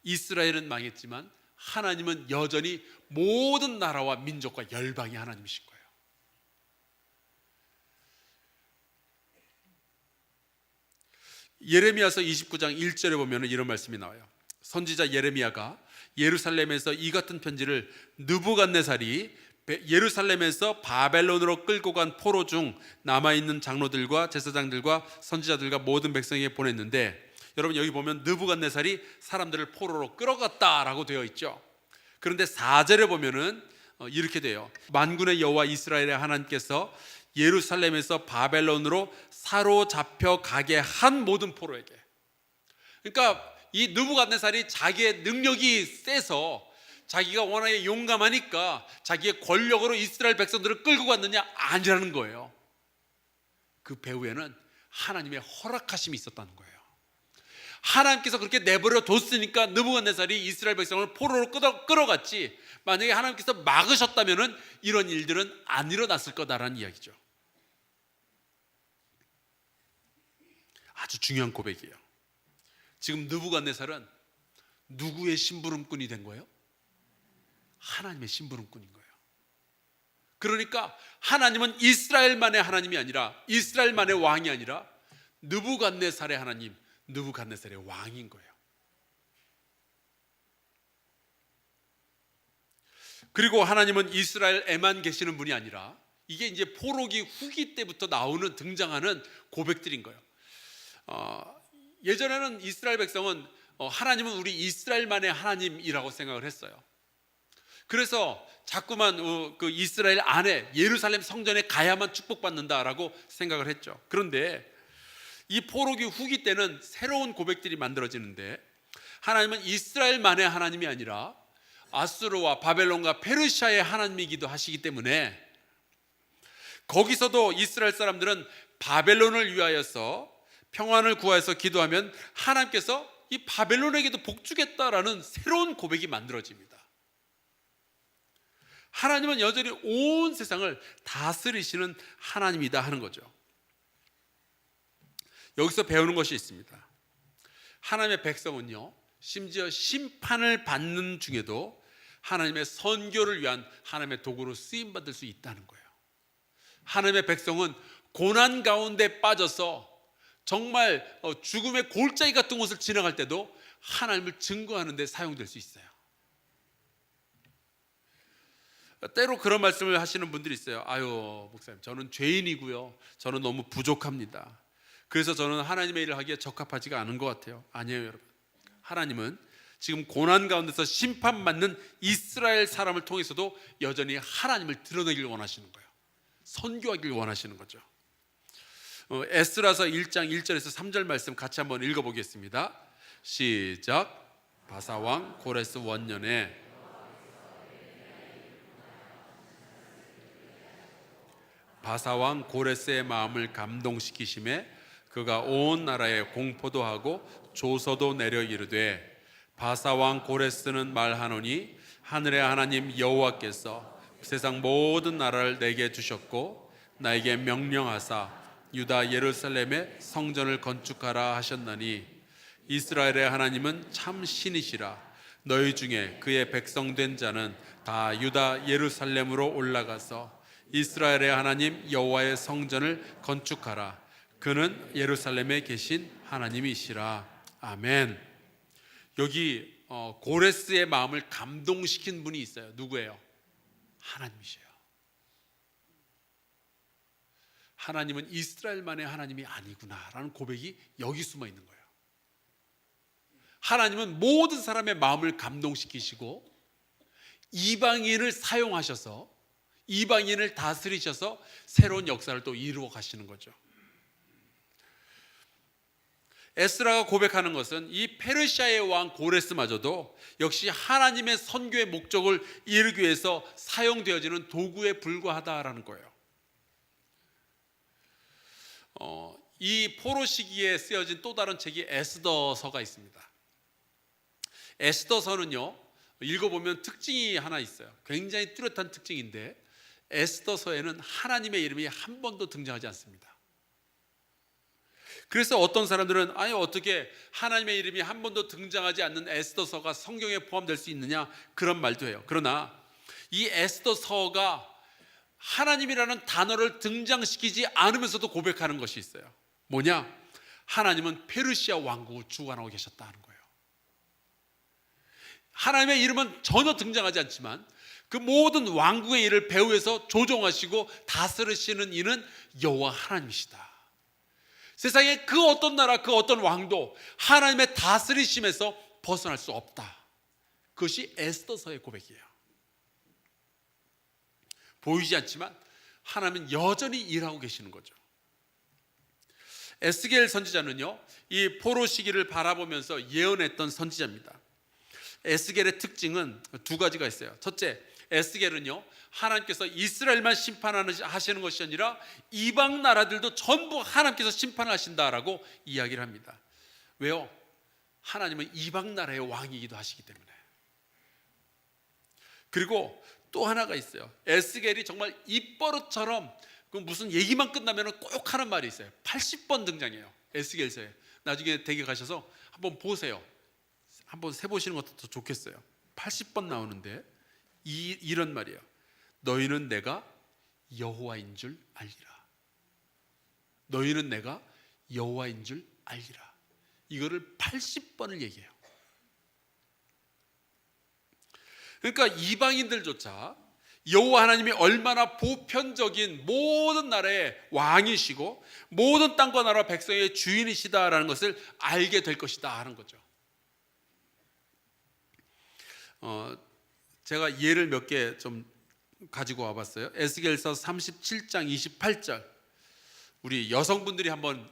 이스라엘은 망했지만 하나님은 여전히 모든 나라와 민족과 열방의 하나님이신 거예요. 예레미야서 29장 1절에 보면 이런 말씀이 나와요. 선지자 예레미야가 예루살렘에서 이 같은 편지를 느부갓네살이 예루살렘에서 바벨론으로 끌고 간 포로 중 남아있는 장로들과 제사장들과 선지자들과 모든 백성에게 보냈는데, 여러분 여기 보면 느부갓네살이 사람들을 포로로 끌어갔다라고 되어 있죠. 그런데 4절에 보면은 이렇게 돼요. 만군의 여호와 이스라엘의 하나님께서 예루살렘에서 바벨론으로 사로잡혀 가게 한 모든 포로에게. 그러니까 이 느부갓네살이 자기의 능력이 세서 자기가 워낙에 용감하니까 자기의 권력으로 이스라엘 백성들을 끌고 갔느냐? 아니라는 거예요. 그 배후에는 하나님의 허락하심이 있었다는 거예요. 하나님께서 그렇게 내버려 뒀으니까 느부갓네살이 이스라엘 백성을 포로로 끌어갔지, 만약에 하나님께서 막으셨다면 이런 일들은 안 일어났을 거다라는 이야기죠. 아주 중요한 고백이에요. 지금 느부갓네살은 누구의 심부름꾼이 된 거예요? 하나님의 심부름꾼인 거예요. 그러니까 하나님은 이스라엘만의 하나님이 아니라, 이스라엘만의 왕이 아니라 느부갓네살의 하나님, 느부갓네살의 왕인 거예요. 그리고 하나님은 이스라엘에만 계시는 분이 아니라, 이게 이제 포로기 후기 때부터 나오는 등장하는 고백들인 거예요. 예전에는 이스라엘 백성은 하나님은 우리 이스라엘만의 하나님이라고 생각을 했어요. 그래서 자꾸만 그 이스라엘 안에 예루살렘 성전에 가야만 축복받는다라고 생각을 했죠. 그런데 이 포로기 후기 때는 새로운 고백들이 만들어지는데, 하나님은 이스라엘만의 하나님이 아니라 아수르와 바벨론과 페르시아의 하나님이기도 하시기 때문에, 거기서도 이스라엘 사람들은 바벨론을 위하여서 평안을 구하여서 기도하면 하나님께서 이 바벨론에게도 복 주겠다라는 새로운 고백이 만들어집니다. 하나님은 여전히 온 세상을 다스리시는 하나님이다 하는 거죠. 여기서 배우는 것이 있습니다. 하나님의 백성은요, 심지어 심판을 받는 중에도 하나님의 선교를 위한 하나님의 도구로 쓰임받을 수 있다는 거예요. 하나님의 백성은 고난 가운데 빠져서 정말 죽음의 골짜기 같은 곳을 지나갈 때도 하나님을 증거하는 데 사용될 수 있어요. 때로 그런 말씀을 하시는 분들이 있어요. 아유 목사님, 저는 죄인이고요, 저는 너무 부족합니다. 그래서 저는 하나님의 일을 하기에 적합하지가 않은 것 같아요. 아니에요 여러분. 하나님은 지금 고난 가운데서 심판받는 이스라엘 사람을 통해서도 여전히 하나님을 드러내길 원하시는 거예요. 선교하길 원하시는 거죠. 에스라서 1장 1절에서 3절 말씀 같이 한번 읽어보겠습니다. 시작. 바사왕 고레스 원년에 바사왕 고레스의 마음을 감동시키심에 그가 온 나라에 공포도 하고 조서도 내려 이르되, 바사왕 고레스는 말하노니 하늘의 하나님 여호와께서 세상 모든 나라를 내게 주셨고 나에게 명령하사 유다 예루살렘에 성전을 건축하라 하셨나니, 이스라엘의 하나님은 참 신이시라. 너희 중에 그의 백성 된 자는 다 유다 예루살렘으로 올라가서 이스라엘의 하나님 여호와의 성전을 건축하라. 그는 예루살렘에 계신 하나님이시라. 아멘. 여기 고레스의 마음을 감동시킨 분이 있어요. 누구예요? 하나님이셔요. 하나님은 이스라엘만의 하나님이 아니구나라는 고백이 여기 숨어 있는 거예요. 하나님은 모든 사람의 마음을 감동시키시고 이방인을 사용하셔서 이방인을 다스리셔서 새로운 역사를 또 이루어 가시는 거죠. 에스라가 고백하는 것은 이 페르시아의 왕 고레스마저도 역시 하나님의 선교의 목적을 이루기 위해서 사용되어지는 도구에 불과하다라는 거예요. 이 포로 시기에 쓰여진 또 다른 책이 에스더서가 있습니다. 에스더서는요, 읽어보면 특징이 하나 있어요. 굉장히 뚜렷한 특징인데, 에스더서에는 하나님의 이름이 한 번도 등장하지 않습니다. 그래서 어떤 사람들은 아니 어떻게 하나님의 이름이 한 번도 등장하지 않는 에스더서가 성경에 포함될 수 있느냐, 그런 말도 해요. 그러나 이 에스더서가 하나님이라는 단어를 등장시키지 않으면서도 고백하는 것이 있어요. 뭐냐? 하나님은 페르시아 왕국을 주관하고 계셨다는 거예요. 하나님의 이름은 전혀 등장하지 않지만 그 모든 왕국의 일을 배후에서 조종하시고 다스리시는 이는 여호와 하나님이시다. 세상에 그 어떤 나라, 그 어떤 왕도 하나님의 다스리심에서 벗어날 수 없다. 그것이 에스더서의 고백이에요. 보이지 않지만 하나님은 여전히 일하고 계시는 거죠. 에스겔 선지자는요, 이 포로 시기를 바라보면서 예언했던 선지자입니다. 에스겔의 특징은 두 가지가 있어요. 첫째, 에스겔은요, 하나님께서 이스라엘만 심판하시는 것이 아니라 이방 나라들도 전부 하나님께서 심판하신다라고 이야기를 합니다. 왜요? 하나님은 이방 나라의 왕이기도 하시기 때문에. 그리고 또 하나가 있어요. 에스겔이 정말 입버릇처럼 그 무슨 얘기만 끝나면 꼭 하는 말이 있어요. 80번 등장해요, 에스겔서에. 나중에 댁에 가셔서 한번 보세요. 한번 세보시는 것도 더 좋겠어요. 80번 나오는데 이런 말이에요. 너희는 내가 여호와인 줄 알리라. 너희는 내가 여호와인 줄 알리라. 이거를 80번을 얘기해요. 그러니까 이방인들조차 여호와 하나님이 얼마나 보편적인 모든 나라의 왕이시고 모든 땅과 나라 백성의 주인이시다라는 것을 알게 될 것이다 하는 거죠. 제가 예를 몇 개 좀 가지고 와봤어요. 에스겔서 37장 28절 우리 여성분들이 한번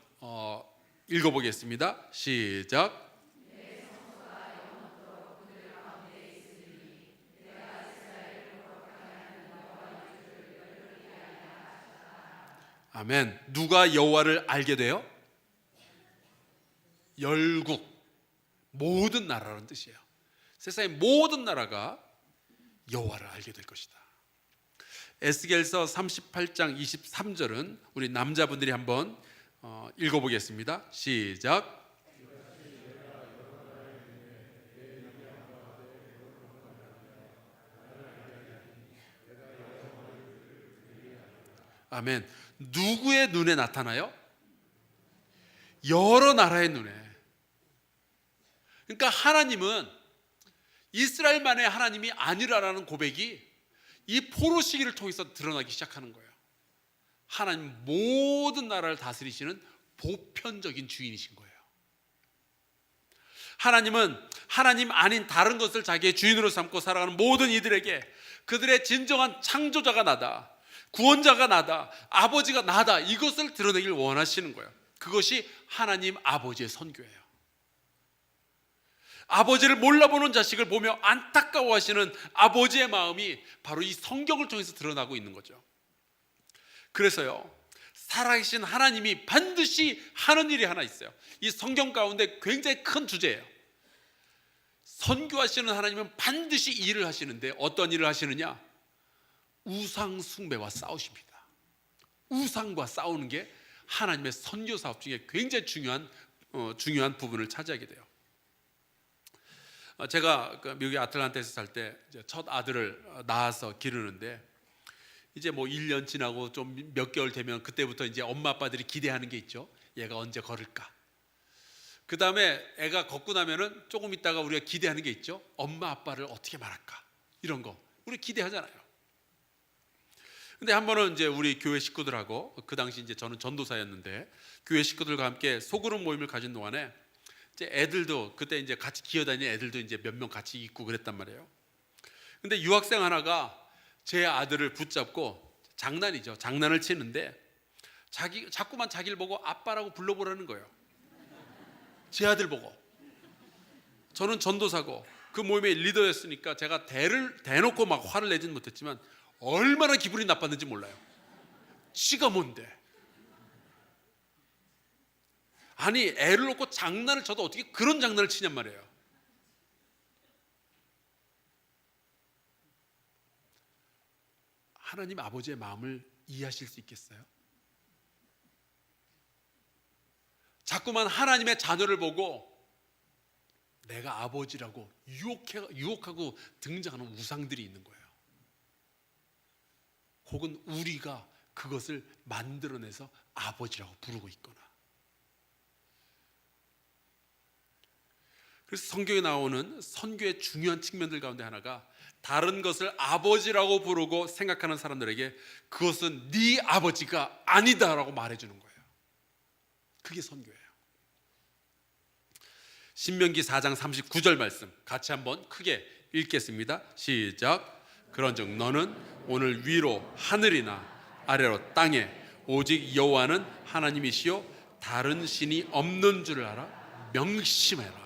읽어보겠습니다. 시작. 아멘. 누가 여호와를 알게 돼요? 열국, 모든 나라라는 뜻이에요. 세상의 모든 나라가 여호와를 알게 될 것이다. 에스겔서 38장 23절은 우리 남자분들이 한번 읽어보겠습니다. 시작. 아멘. 누구의 눈에 나타나요? 여러 나라의 눈에. 그러니까 하나님은 이스라엘만의 하나님이 아니라라는 고백이 이 포로 시기를 통해서 드러나기 시작하는 거예요. 하나님 모든 나라를 다스리시는 보편적인 주인이신 거예요. 하나님은 하나님 아닌 다른 것을 자기의 주인으로 삼고 살아가는 모든 이들에게 그들의 진정한 창조자가 나다, 구원자가 나다, 아버지가 나다, 이것을 드러내길 원하시는 거예요. 그것이 하나님 아버지의 선교예요. 아버지를 몰라보는 자식을 보며 안타까워하시는 아버지의 마음이 바로 이 성경을 통해서 드러나고 있는 거죠. 그래서요, 살아계신 하나님이 반드시 하는 일이 하나 있어요. 이 성경 가운데 굉장히 큰 주제예요. 선교하시는 하나님은 반드시 일을 하시는데 어떤 일을 하시느냐? 우상 숭배와 싸우십니다. 우상과 싸우는 게 하나님의 선교 사업 중에 굉장히 중요한 부분을 차지하게 돼요. 제가 미국의 아틀란타에서 살 때 첫 아들을 낳아서 기르는데 이제 뭐 1년 지나고 좀 몇 개월 되면 그때부터 이제 엄마 아빠들이 기대하는 게 있죠. 얘가 언제 걸을까? 그 다음에 애가 걷고 나면은 조금 있다가 우리가 기대하는 게 있죠. 엄마 아빠를 어떻게 말할까? 이런 거 우리 기대하잖아요. 근데 한 번은 이제 우리 교회 식구들하고, 그 당시 이제 저는 전도사였는데 교회 식구들과 함께 소그룹 모임을 가진 동안에 이제 애들도 그때 이제 같이 기어다니는 애들도 이제 몇 명 같이 있고 그랬단 말이에요. 근데 유학생 하나가 제 아들을 붙잡고 장난이죠. 장난을 치는데 자꾸만 자기를 보고 아빠라고 불러보라는 거예요. 제 아들 보고. 저는 전도사고 그 모임의 리더였으니까 제가 대놓고 막 화를 내지는 못했지만 얼마나 기분이 나빴는지 몰라요. 지가 뭔데? 아니, 애를 놓고 장난을 쳐도 어떻게 그런 장난을 치냔 말이에요. 하나님 아버지의 마음을 이해하실 수 있겠어요? 자꾸만 하나님의 자녀를 보고 내가 아버지라고 유혹하고 등장하는 우상들이 있는 거예요. 혹은 우리가 그것을 만들어내서 아버지라고 부르고 있거나. 그래서 성경에 나오는 선교의 중요한 측면들 가운데 하나가 다른 것을 아버지라고 부르고 생각하는 사람들에게 그것은 네 아버지가 아니다라고 말해주는 거예요. 그게 선교예요. 신명기 4장 39절 말씀 같이 한번 크게 읽겠습니다. 시작. 그런즉 너는 오늘 위로 하늘이나 아래로 땅에 오직 여호와는 하나님이시요 다른 신이 없는 줄을 알아 명심해라.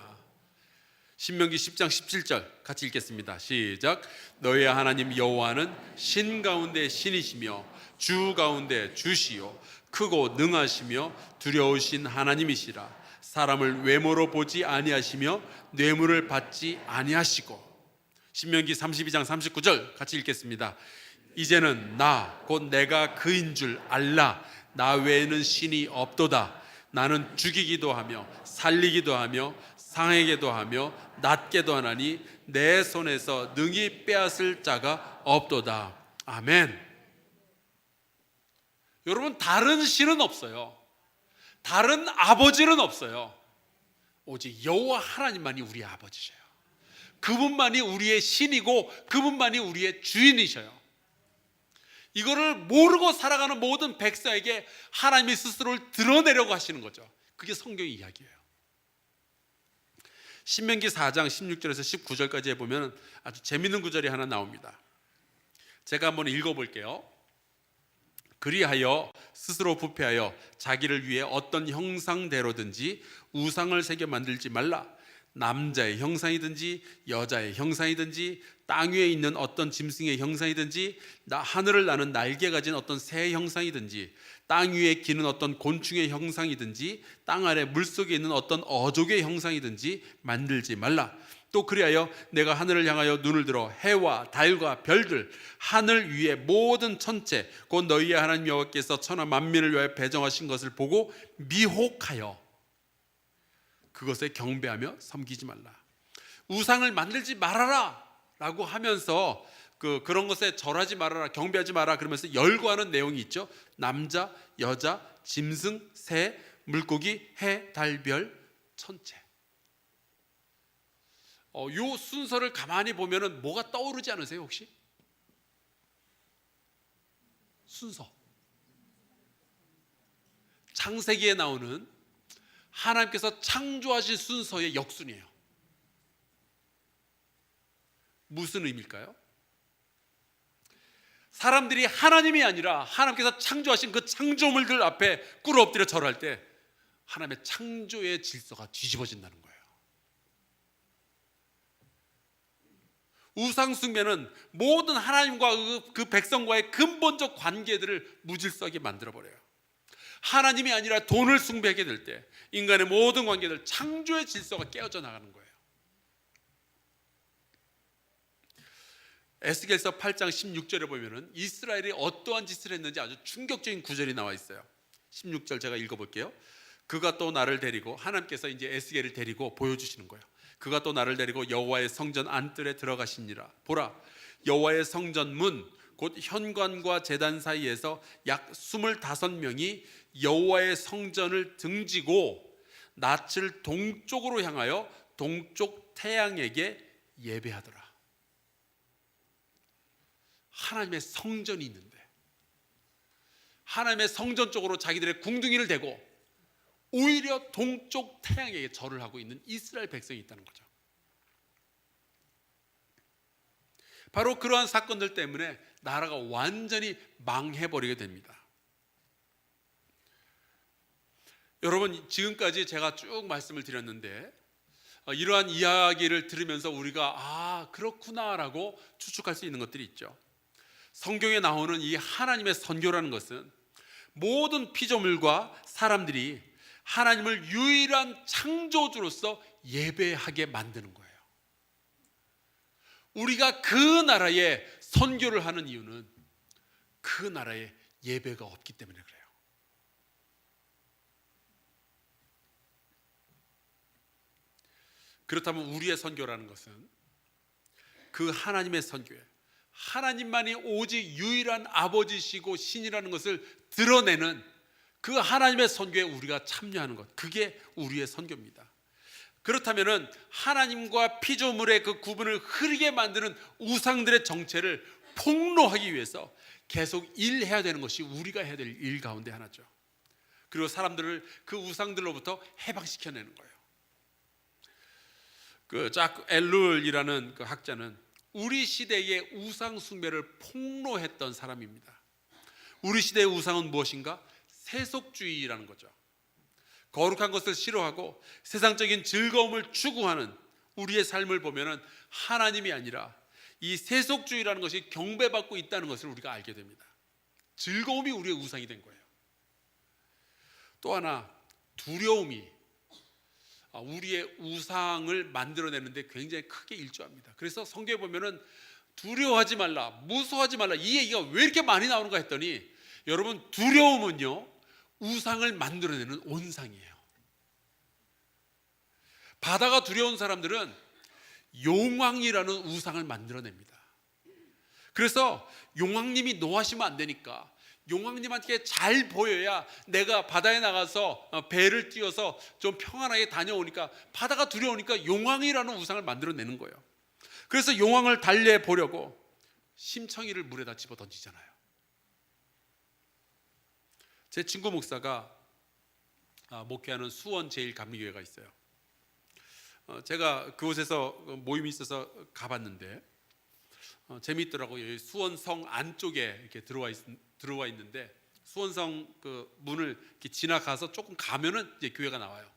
신명기 10장 17절 같이 읽겠습니다. 시작. 너희의 하나님 여호와는 신 가운데 신이시며 주 가운데 주시요 크고 능하시며 두려우신 하나님이시라. 사람을 외모로 보지 아니하시며 뇌물을 받지 아니하시고. 신명기 32장 39절 같이 읽겠습니다. 이제는 나 곧 내가 그인 줄 알라. 나 외에는 신이 없도다. 나는 죽이기도 하며 살리기도 하며 상하게도 하며 낫게도 하나니 내 손에서 능히 빼앗을 자가 없도다. 아멘. 여러분, 다른 신은 없어요. 다른 아버지는 없어요. 오직 여호와 하나님만이 우리의 아버지셔요. 그분만이 우리의 신이고 그분만이 우리의 주인이셔요. 이거를 모르고 살아가는 모든 백성에게 하나님이 스스로를 드러내려고 하시는 거죠. 그게 성경의 이야기예요. 신명기 4장 16절에서 19절까지 보면 아주 재밌는 구절이 하나 나옵니다. 제가 한번 읽어볼게요. 그리하여 스스로 부패하여 자기를 위해 어떤 형상대로든지 우상을 새겨 만들지 말라. 남자의 형상이든지 여자의 형상이든지 땅 위에 있는 어떤 짐승의 형상이든지 하늘을 나는 날개 가진 어떤 새의 형상이든지 땅 위에 기는 어떤 곤충의 형상이든지 땅 아래 물속에 있는 어떤 어족의 형상이든지 만들지 말라. 또 그리하여 내가 하늘을 향하여 눈을 들어 해와 달과 별들 하늘 위의 모든 천체 곧 너희의 하나님 여호와께서 천하 만민을 위하여 배정하신 것을 보고 미혹하여 그것에 경배하며 섬기지 말라. 우상을 만들지 말아라 라고 하면서 그런 것에 절하지 말아라, 경배하지 마라 그러면서 열거하는 내용이 있죠. 남자, 여자, 짐승, 새, 물고기, 해, 달, 별, 천체. 요 순서를 가만히 보면은 뭐가 떠오르지 않으세요 혹시? 순서. 창세기에 나오는 하나님께서 창조하신 순서의 역순이에요. 무슨 의미일까요? 사람들이 하나님이 아니라 하나님께서 창조하신 그 창조물들 앞에 꿇어 엎드려 절할 때 하나님의 창조의 질서가 뒤집어진다는 거예요. 우상 숭배는 모든 하나님과 그 백성과의 근본적 관계들을 무질서하게 만들어버려요. 하나님이 아니라 돈을 숭배하게 될 때 인간의 모든 관계들, 창조의 질서가 깨어져 나가는 거예요. 에스겔서 8장 16절에 보면은 이스라엘이 어떠한 짓을 했는지 아주 충격적인 구절이 나와 있어요. 16절 제가 읽어볼게요. 그가 또 나를 데리고, 하나님께서 이제 에스겔을 데리고 보여주시는 거예요. 그가 또 나를 데리고 여호와의 성전 안뜰에 들어가시니라. 보라, 여호와의 성전 문 곧 현관과 제단 사이에서 약 25명이 여호와의 성전을 등지고 낯을 동쪽으로 향하여 동쪽 태양에게 예배하더라. 하나님의 성전이 있는데 하나님의 성전 쪽으로 자기들의 궁둥이를 대고 오히려 동쪽 태양에게 절을 하고 있는 이스라엘 백성이 있다는 거죠. 바로 그러한 사건들 때문에 나라가 완전히 망해버리게 됩니다. 여러분, 지금까지 제가 쭉 말씀을 드렸는데 이러한 이야기를 들으면서 우리가 그렇구나라고 추측할 수 있는 것들이 있죠. 성경에 나오는 이 하나님의 선교라는 것은 모든 피조물과 사람들이 하나님을 유일한 창조주로서 예배하게 만드는 거예요. 우리가 그 나라에 선교를 하는 이유는 그 나라에 예배가 없기 때문에 그래요. 그렇다면 우리의 선교라는 것은 그 하나님의 선교에 하나님만이 오직 유일한 아버지시고 신이라는 것을 드러내는 그 하나님의 선교에 우리가 참여하는 것, 그게 우리의 선교입니다. 그렇다면 하나님과 피조물의 그 구분을 흐리게 만드는 우상들의 정체를 폭로하기 위해서 계속 일해야 되는 것이 우리가 해야 될 일 가운데 하나죠. 그리고 사람들을 그 우상들로부터 해방시켜내는 거예요. 그 자크 엘룰이라는 그 학자는 우리 시대의 우상 숭배를 폭로했던 사람입니다. 우리 시대의 우상은 무엇인가? 세속주의라는 거죠. 거룩한 것을 싫어하고 세상적인 즐거움을 추구하는 우리의 삶을 보면은 하나님이 아니라 이 세속주의라는 것이 경배받고 있다는 것을 우리가 알게 됩니다. 즐거움이 우리의 우상이 된 거예요. 또 하나, 두려움이 우리의 우상을 만들어내는데 굉장히 크게 일조합니다. 그래서 성경에 보면은 두려워하지 말라, 무서워하지 말라, 이 얘기가 왜 이렇게 많이 나오는가 했더니, 여러분, 두려움은요 우상을 만들어내는 온상이에요. 바다가 두려운 사람들은 용왕이라는 우상을 만들어냅니다. 그래서 용왕님이 노하시면 안 되니까 용왕님한테 잘 보여야 내가 바다에 나가서 배를 띄워서 좀 평안하게 다녀오니까, 바다가 두려우니까 용왕이라는 우상을 만들어내는 거예요. 그래서 용왕을 달래보려고 심청이를 물에다 집어 던지잖아요. 제 친구 목사가 목회하는 수원 제일감리교회가 있어요. 제가 그곳에서 모임이 있어서 가봤는데 재미있더라고요. 수원성 안쪽에 이렇게 들어와 있는데, 수원성 그 문을 이렇게 지나가서 조금 가면은 이제 교회가 나와요.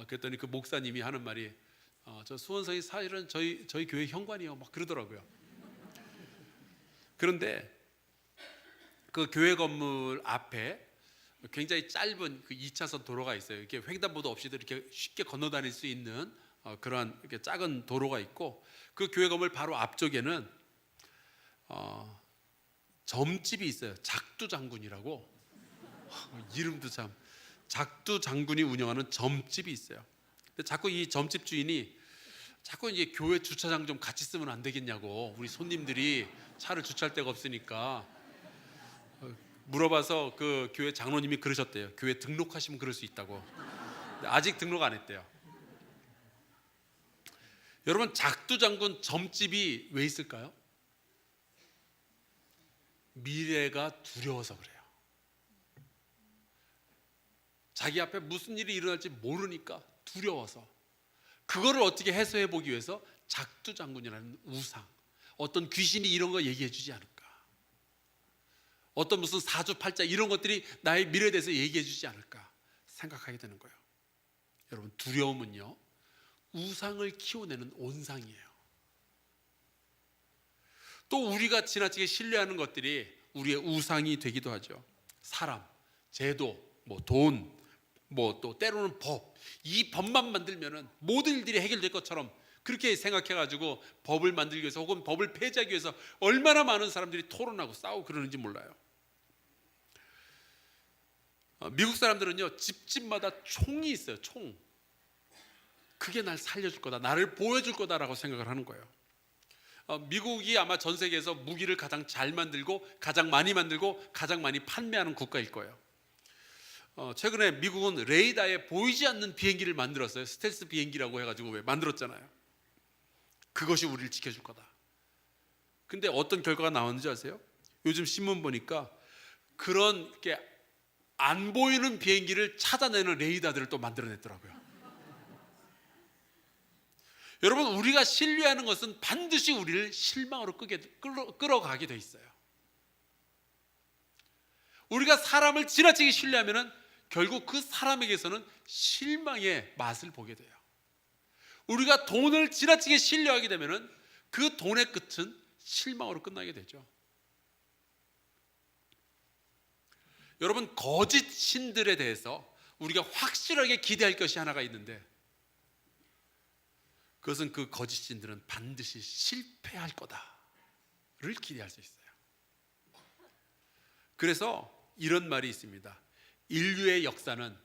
그랬더니 그 목사님이 하는 말이 저 수원성이 사실은 저희 교회 현관이요, 막 그러더라고요. 그런데 그 교회 건물 앞에 굉장히 짧은 그 2차선 도로가 있어요. 이렇게 횡단보도 없이도 이렇게 쉽게 건너 다닐 수 있는 그러한 이렇게 작은 도로가 있고, 그 교회 건물 바로 앞쪽에는 점집이 있어요. 작두장군이라고. 이름도 참, 작두장군이 운영하는 점집이 있어요. 근데 자꾸 이 점집 주인이 자꾸 이제 교회 주차장 좀 같이 쓰면 안 되겠냐고, 우리 손님들이 차를 주차할 데가 없으니까 물어봐서 그 교회 장로님이 그러셨대요. 교회 등록하시면 그럴 수 있다고. 아직 등록 안 했대요. 여러분, 작두장군 점집이 왜 있을까요? 미래가 두려워서 그래요. 자기 앞에 무슨 일이 일어날지 모르니까 두려워서. 그거를 어떻게 해소해 보기 위해서 작두장군이라는 우상, 어떤 귀신이 이런 거 얘기해 주지 않을까, 어떤 무슨 사주팔자 이런 것들이 나의 미래에 대해서 얘기해 주지 않을까 생각하게 되는 거예요. 여러분, 두려움은요 우상을 키워내는 온상이에요. 또 우리가 지나치게 신뢰하는 것들이 우리의 우상이 되기도 하죠. 사람, 제도, 돈, 또 때로는 법, 이 법만 만들면은 모든 일들이 해결될 것처럼 그렇게 생각해가지고 법을 만들기 위해서 혹은 법을 폐지하기 위해서 얼마나 많은 사람들이 토론하고 싸우고 그러는지 몰라요. 미국 사람들은요 집집마다 총이 있어요. 총. 그게 날 살려줄 거다, 나를 보여줄 거다라고 생각을 하는 거예요. 미국이 아마 전 세계에서 무기를 가장 잘 만들고 가장 많이 만들고 가장 많이 판매하는 국가일 거예요. 최근에 미국은 레이더에 보이지 않는 비행기를 만들었어요. 스텔스 비행기라고 해가지고 왜 만들었잖아요. 그것이 우리를 지켜줄 거다. 근데 어떤 결과가 나왔는지 아세요? 요즘 신문 보니까 그런 게 안 보이는 비행기를 찾아내는 레이더들을 또 만들어냈더라고요. 여러분, 우리가 신뢰하는 것은 반드시 우리를 실망으로 끌어가게 돼 있어요. 우리가 사람을 지나치게 신뢰하면 결국 그 사람에게서는 실망의 맛을 보게 돼요. 우리가 돈을 지나치게 신뢰하게 되면은 그 돈의 끝은 실망으로 끝나게 되죠. 여러분, 거짓 신들에 대해서 우리가 확실하게 기대할 것이 하나가 있는데, 그것은 그 거짓 신들은 반드시 실패할 거다를 기대할 수 있어요. 그래서 이런 말이 있습니다. 인류의 역사는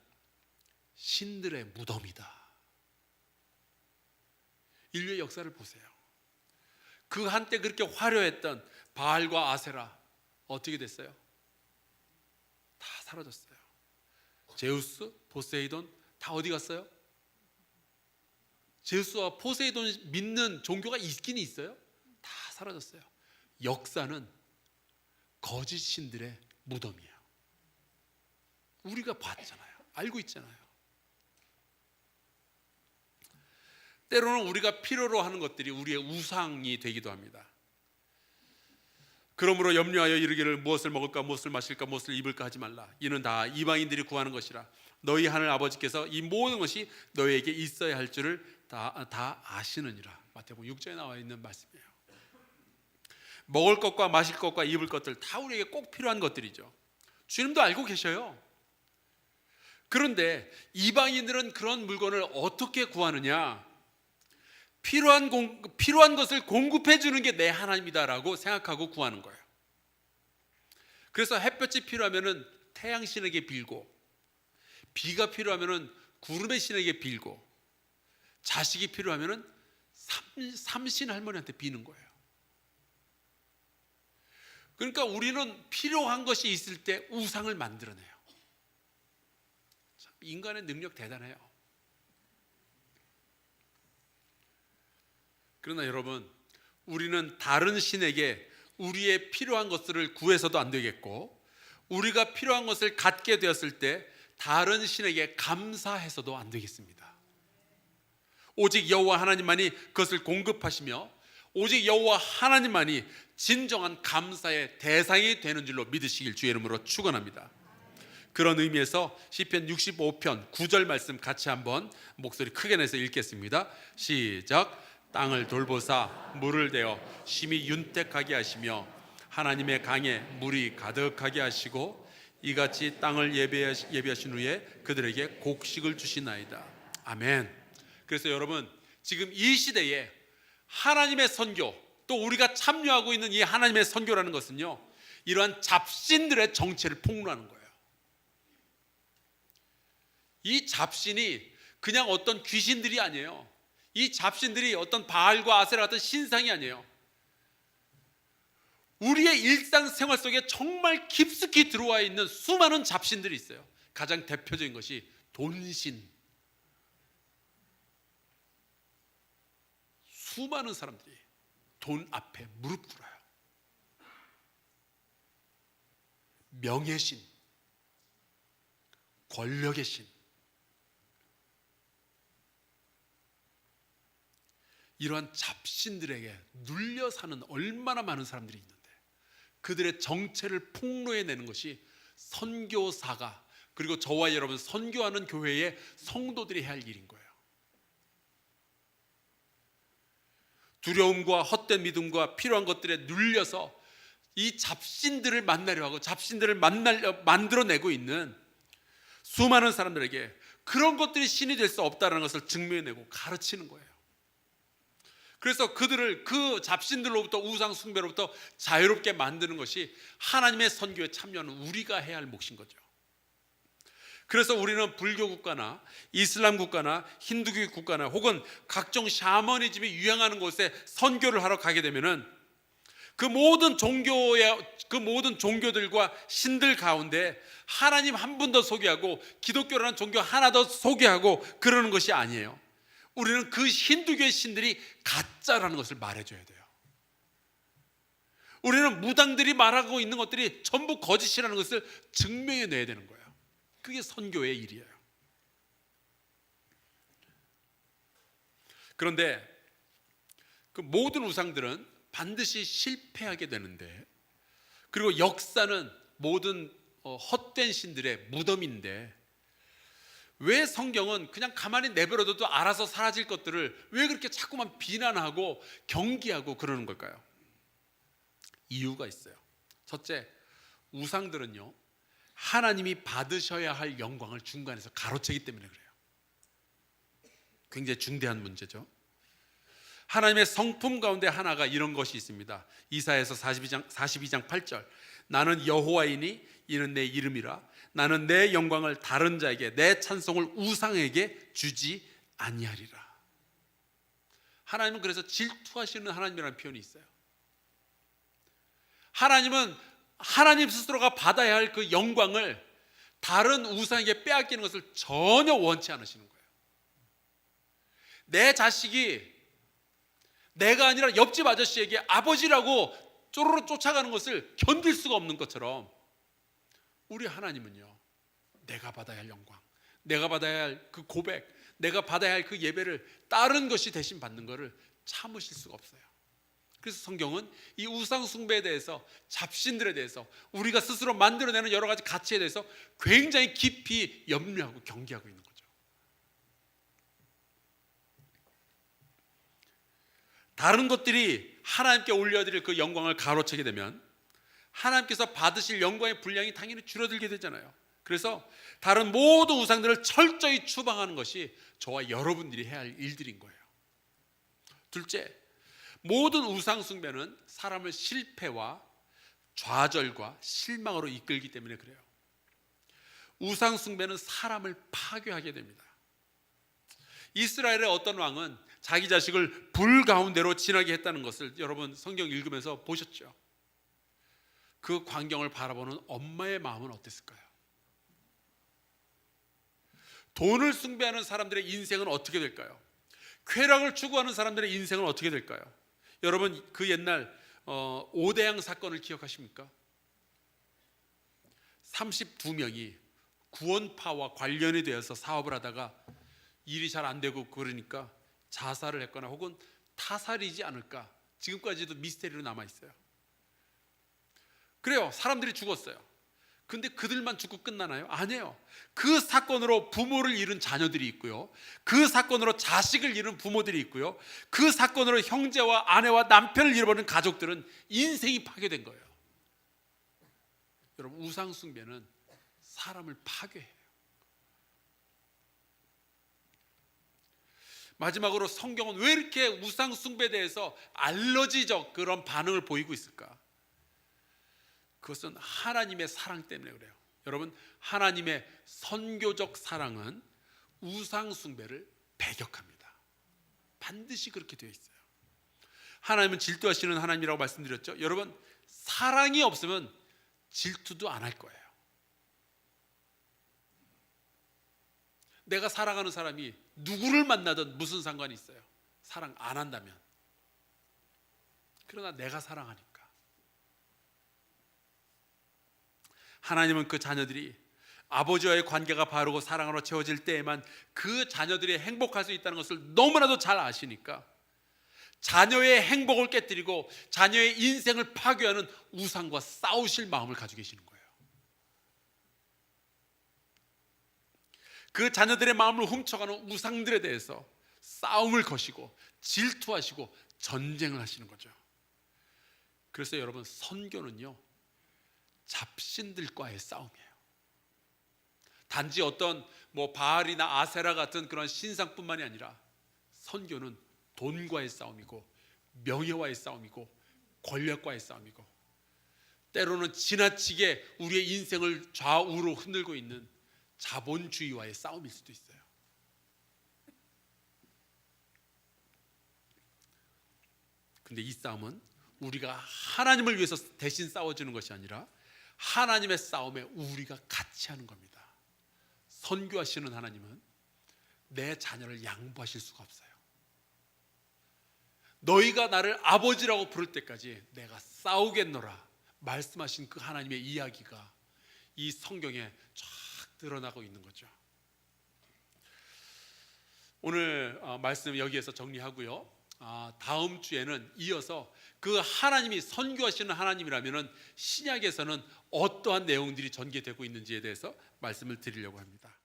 신들의 무덤이다. 인류의 역사를 보세요. 그 한때 그렇게 화려했던 바알과 아세라 어떻게 됐어요? 다 사라졌어요. 제우스, 포세이돈 다 어디 갔어요? 제우스와 포세이돈 믿는 종교가 있긴 있어요? 다 사라졌어요. 역사는 거짓 신들의 무덤이에요. 우리가 봤잖아요. 알고 있잖아요. 때로는 우리가 필요로 하는 것들이 우리의 우상이 되기도 합니다. 그러므로 염려하여 이르기를 무엇을 먹을까, 무엇을 마실까, 무엇을 입을까 하지 말라. 이는 다 이방인들이 구하는 것이라. 너희 하늘 아버지께서 이 모든 것이 너희에게 있어야 할 줄을 다 아시느니라. 마태복음 6장에 나와 있는 말씀이에요. 먹을 것과 마실 것과 입을 것들 다 우리에게 꼭 필요한 것들이죠. 주님도 알고 계셔요. 그런데 이방인들은 그런 물건을 어떻게 구하느냐? 필요한 것을 공급해 주는 게 내 하나님이다라고 생각하고 구하는 거예요. 그래서 햇볕이 필요하면은 태양신에게 빌고, 비가 필요하면은 구름의 신에게 빌고, 자식이 필요하면은 삼신 할머니한테 비는 거예요. 그러니까 우리는 필요한 것이 있을 때 우상을 만들어내요. 참, 인간의 능력 대단해요. 그러나 여러분, 우리는 다른 신에게 우리의 필요한 것들을 구해서도 안 되겠고, 우리가 필요한 것을 갖게 되었을 때 다른 신에게 감사해서도 안 되겠습니다. 오직 여호와 하나님만이 그것을 공급하시며, 오직 여호와 하나님만이 진정한 감사의 대상이 되는 줄로 믿으시길 주의 이름으로 축원합니다. 그런 의미에서 시편 65편 9절 말씀 같이 한번 목소리 크게 내서 읽겠습니다. 시작. 땅을 돌보사 물을 대어 심히 윤택하게 하시며 하나님의 강에 물이 가득하게 하시고 이같이 땅을 예비하신 후에 그들에게 곡식을 주시나이다. 아멘. 그래서 여러분, 지금 이 시대에 하나님의 선교, 또 우리가 참여하고 있는 이 하나님의 선교라는 것은요, 이러한 잡신들의 정체를 폭로하는 거예요. 이 잡신이 그냥 어떤 귀신들이 아니에요. 이 잡신들이 어떤 바알과 아세라 같은 신상이 아니에요. 우리의 일상생활 속에 정말 깊숙이 들어와 있는 수많은 잡신들이 있어요. 가장 대표적인 것이 돈신. 수많은 사람들이 돈 앞에 무릎 꿇어요. 명예신, 권력의 신, 이러한 잡신들에게 눌려 사는 얼마나 많은 사람들이 있는데, 그들의 정체를 폭로해내는 것이 선교사가, 그리고 저와 여러분 선교하는 교회의 성도들이 해야 할 일인 거예요. 두려움과 헛된 믿음과 필요한 것들에 눌려서 이 잡신들을 만나려 하고 잡신들을 만들어내고 있는 수많은 사람들에게 그런 것들이 신이 될 수 없다는 것을 증명해내고 가르치는 거예요. 그래서 그들을 그 잡신들로부터, 우상 숭배로부터 자유롭게 만드는 것이 하나님의 선교에 참여하는 우리가 해야 할 몫인 거죠. 그래서 우리는 불교 국가나 이슬람 국가나 힌두교 국가나 혹은 각종 샤머니즘이 유행하는 곳에 선교를 하러 가게 되면은 그 모든 종교들과 신들 가운데 하나님 한 분 더 소개하고 기독교라는 종교 하나 더 소개하고 그러는 것이 아니에요. 우리는 그 힌두교의 신들이 가짜라는 것을 말해줘야 돼요. 우리는 무당들이 말하고 있는 것들이 전부 거짓이라는 것을 증명해내야 되는 거예요. 그게 선교의 일이에요. 그런데 그 모든 우상들은 반드시 실패하게 되는데, 그리고 역사는 모든 헛된 신들의 무덤인데, 왜 성경은 그냥 가만히 내버려둬도 알아서 사라질 것들을 왜 그렇게 자꾸만 비난하고 경계하고 그러는 걸까요? 이유가 있어요. 첫째, 우상들은요, 하나님이 받으셔야 할 영광을 중간에서 가로채기 때문에 그래요. 굉장히 중대한 문제죠. 하나님의 성품 가운데 하나가 이런 것이 있습니다. 이사야서 42장 8절, 나는 여호와이니 이는 내 이름이라. 나는 내 영광을 다른 자에게, 내 찬송을 우상에게 주지 아니하리라. 하나님은 그래서 질투하시는 하나님이라는 표현이 있어요. 하나님은 하나님 스스로가 받아야 할 그 영광을 다른 우상에게 빼앗기는 것을 전혀 원치 않으시는 거예요. 내 자식이 내가 아니라 옆집 아저씨에게 아버지라고 쪼르르 쫓아가는 것을 견딜 수가 없는 것처럼, 우리 하나님은요, 내가 받아야 할 영광, 내가 받아야 할 그 고백, 내가 받아야 할 그 예배를 다른 것이 대신 받는 것을 참으실 수가 없어요. 그래서 성경은 이 우상 숭배에 대해서, 잡신들에 대해서, 우리가 스스로 만들어내는 여러 가지 가치에 대해서 굉장히 깊이 염려하고 경계하고 있는 거죠. 다른 것들이 하나님께 올려드릴 그 영광을 가로채게 되면 하나님께서 받으실 영광의 분량이 당연히 줄어들게 되잖아요. 그래서 다른 모든 우상들을 철저히 추방하는 것이 저와 여러분들이 해야 할 일들인 거예요. 둘째, 모든 우상 숭배는 사람을 실패와 좌절과 실망으로 이끌기 때문에 그래요. 우상 숭배는 사람을 파괴하게 됩니다. 이스라엘의 어떤 왕은 자기 자식을 불 가운데로 지나게 했다는 것을 여러분 성경 읽으면서 보셨죠? 그 광경을 바라보는 엄마의 마음은 어땠을까요? 돈을 숭배하는 사람들의 인생은 어떻게 될까요? 쾌락을 추구하는 사람들의 인생은 어떻게 될까요? 여러분 그 옛날 오대양 사건을 기억하십니까? 32명이 구원파와 관련이 되어서 사업을 하다가 일이 잘 안 되고 그러니까 자살을 했거나 혹은 타살이지 않을까, 지금까지도 미스테리로 남아있어요. 그래요, 사람들이 죽었어요. 근데 그들만 죽고 끝나나요? 아니에요. 그 사건으로 부모를 잃은 자녀들이 있고요, 그 사건으로 자식을 잃은 부모들이 있고요, 그 사건으로 형제와 아내와 남편을 잃어버린 가족들은 인생이 파괴된 거예요. 여러분, 우상 숭배는 사람을 파괴해요. 마지막으로 성경은 왜 이렇게 우상 숭배에 대해서 알러지적 그런 반응을 보이고 있을까? 그것은 하나님의 사랑 때문에 그래요. 여러분, 하나님의 선교적 사랑은 우상 숭배를 배격합니다. 반드시 그렇게 되어 있어요. 하나님은 질투하시는 하나님이라고 말씀드렸죠. 여러분, 사랑이 없으면 질투도 안 할 거예요. 내가 사랑하는 사람이 누구를 만나든 무슨 상관이 있어요? 사랑 안 한다면. 그러나 내가 사랑하니까. 하나님은 그 자녀들이 아버지와의 관계가 바르고 사랑으로 채워질 때에만 그 자녀들이 행복할 수 있다는 것을 너무나도 잘 아시니까 자녀의 행복을 깨뜨리고 자녀의 인생을 파괴하는 우상과 싸우실 마음을 가지고 계시는 거예요. 그 자녀들의 마음을 훔쳐가는 우상들에 대해서 싸움을 거시고 질투하시고 전쟁을 하시는 거죠. 그래서 여러분, 선교는요, 잡신들과의 싸움이에요. 단지 어떤 바알이나 아세라 같은 그런 신상뿐만이 아니라 선교는 돈과의 싸움이고 명예와의 싸움이고 권력과의 싸움이고 때로는 지나치게 우리의 인생을 좌우로 흔들고 있는 자본주의와의 싸움일 수도 있어요. 근데 이 싸움은 우리가 하나님을 위해서 대신 싸워주는 것이 아니라 하나님의 싸움에 우리가 같이 하는 겁니다. 선교하시는 하나님은 내 자녀를 양보하실 수가 없어요. 너희가 나를 아버지라고 부를 때까지 내가 싸우겠노라 말씀하신 그 하나님의 이야기가 이 성경에 쫙 드러나고 있는 거죠. 오늘 말씀 여기에서 정리하고요, 다음 주에는 이어서 그 하나님이 선교하시는 하나님이라면 신약에서는 어떠한 내용들이 전개되고 있는지에 대해서 말씀을 드리려고 합니다.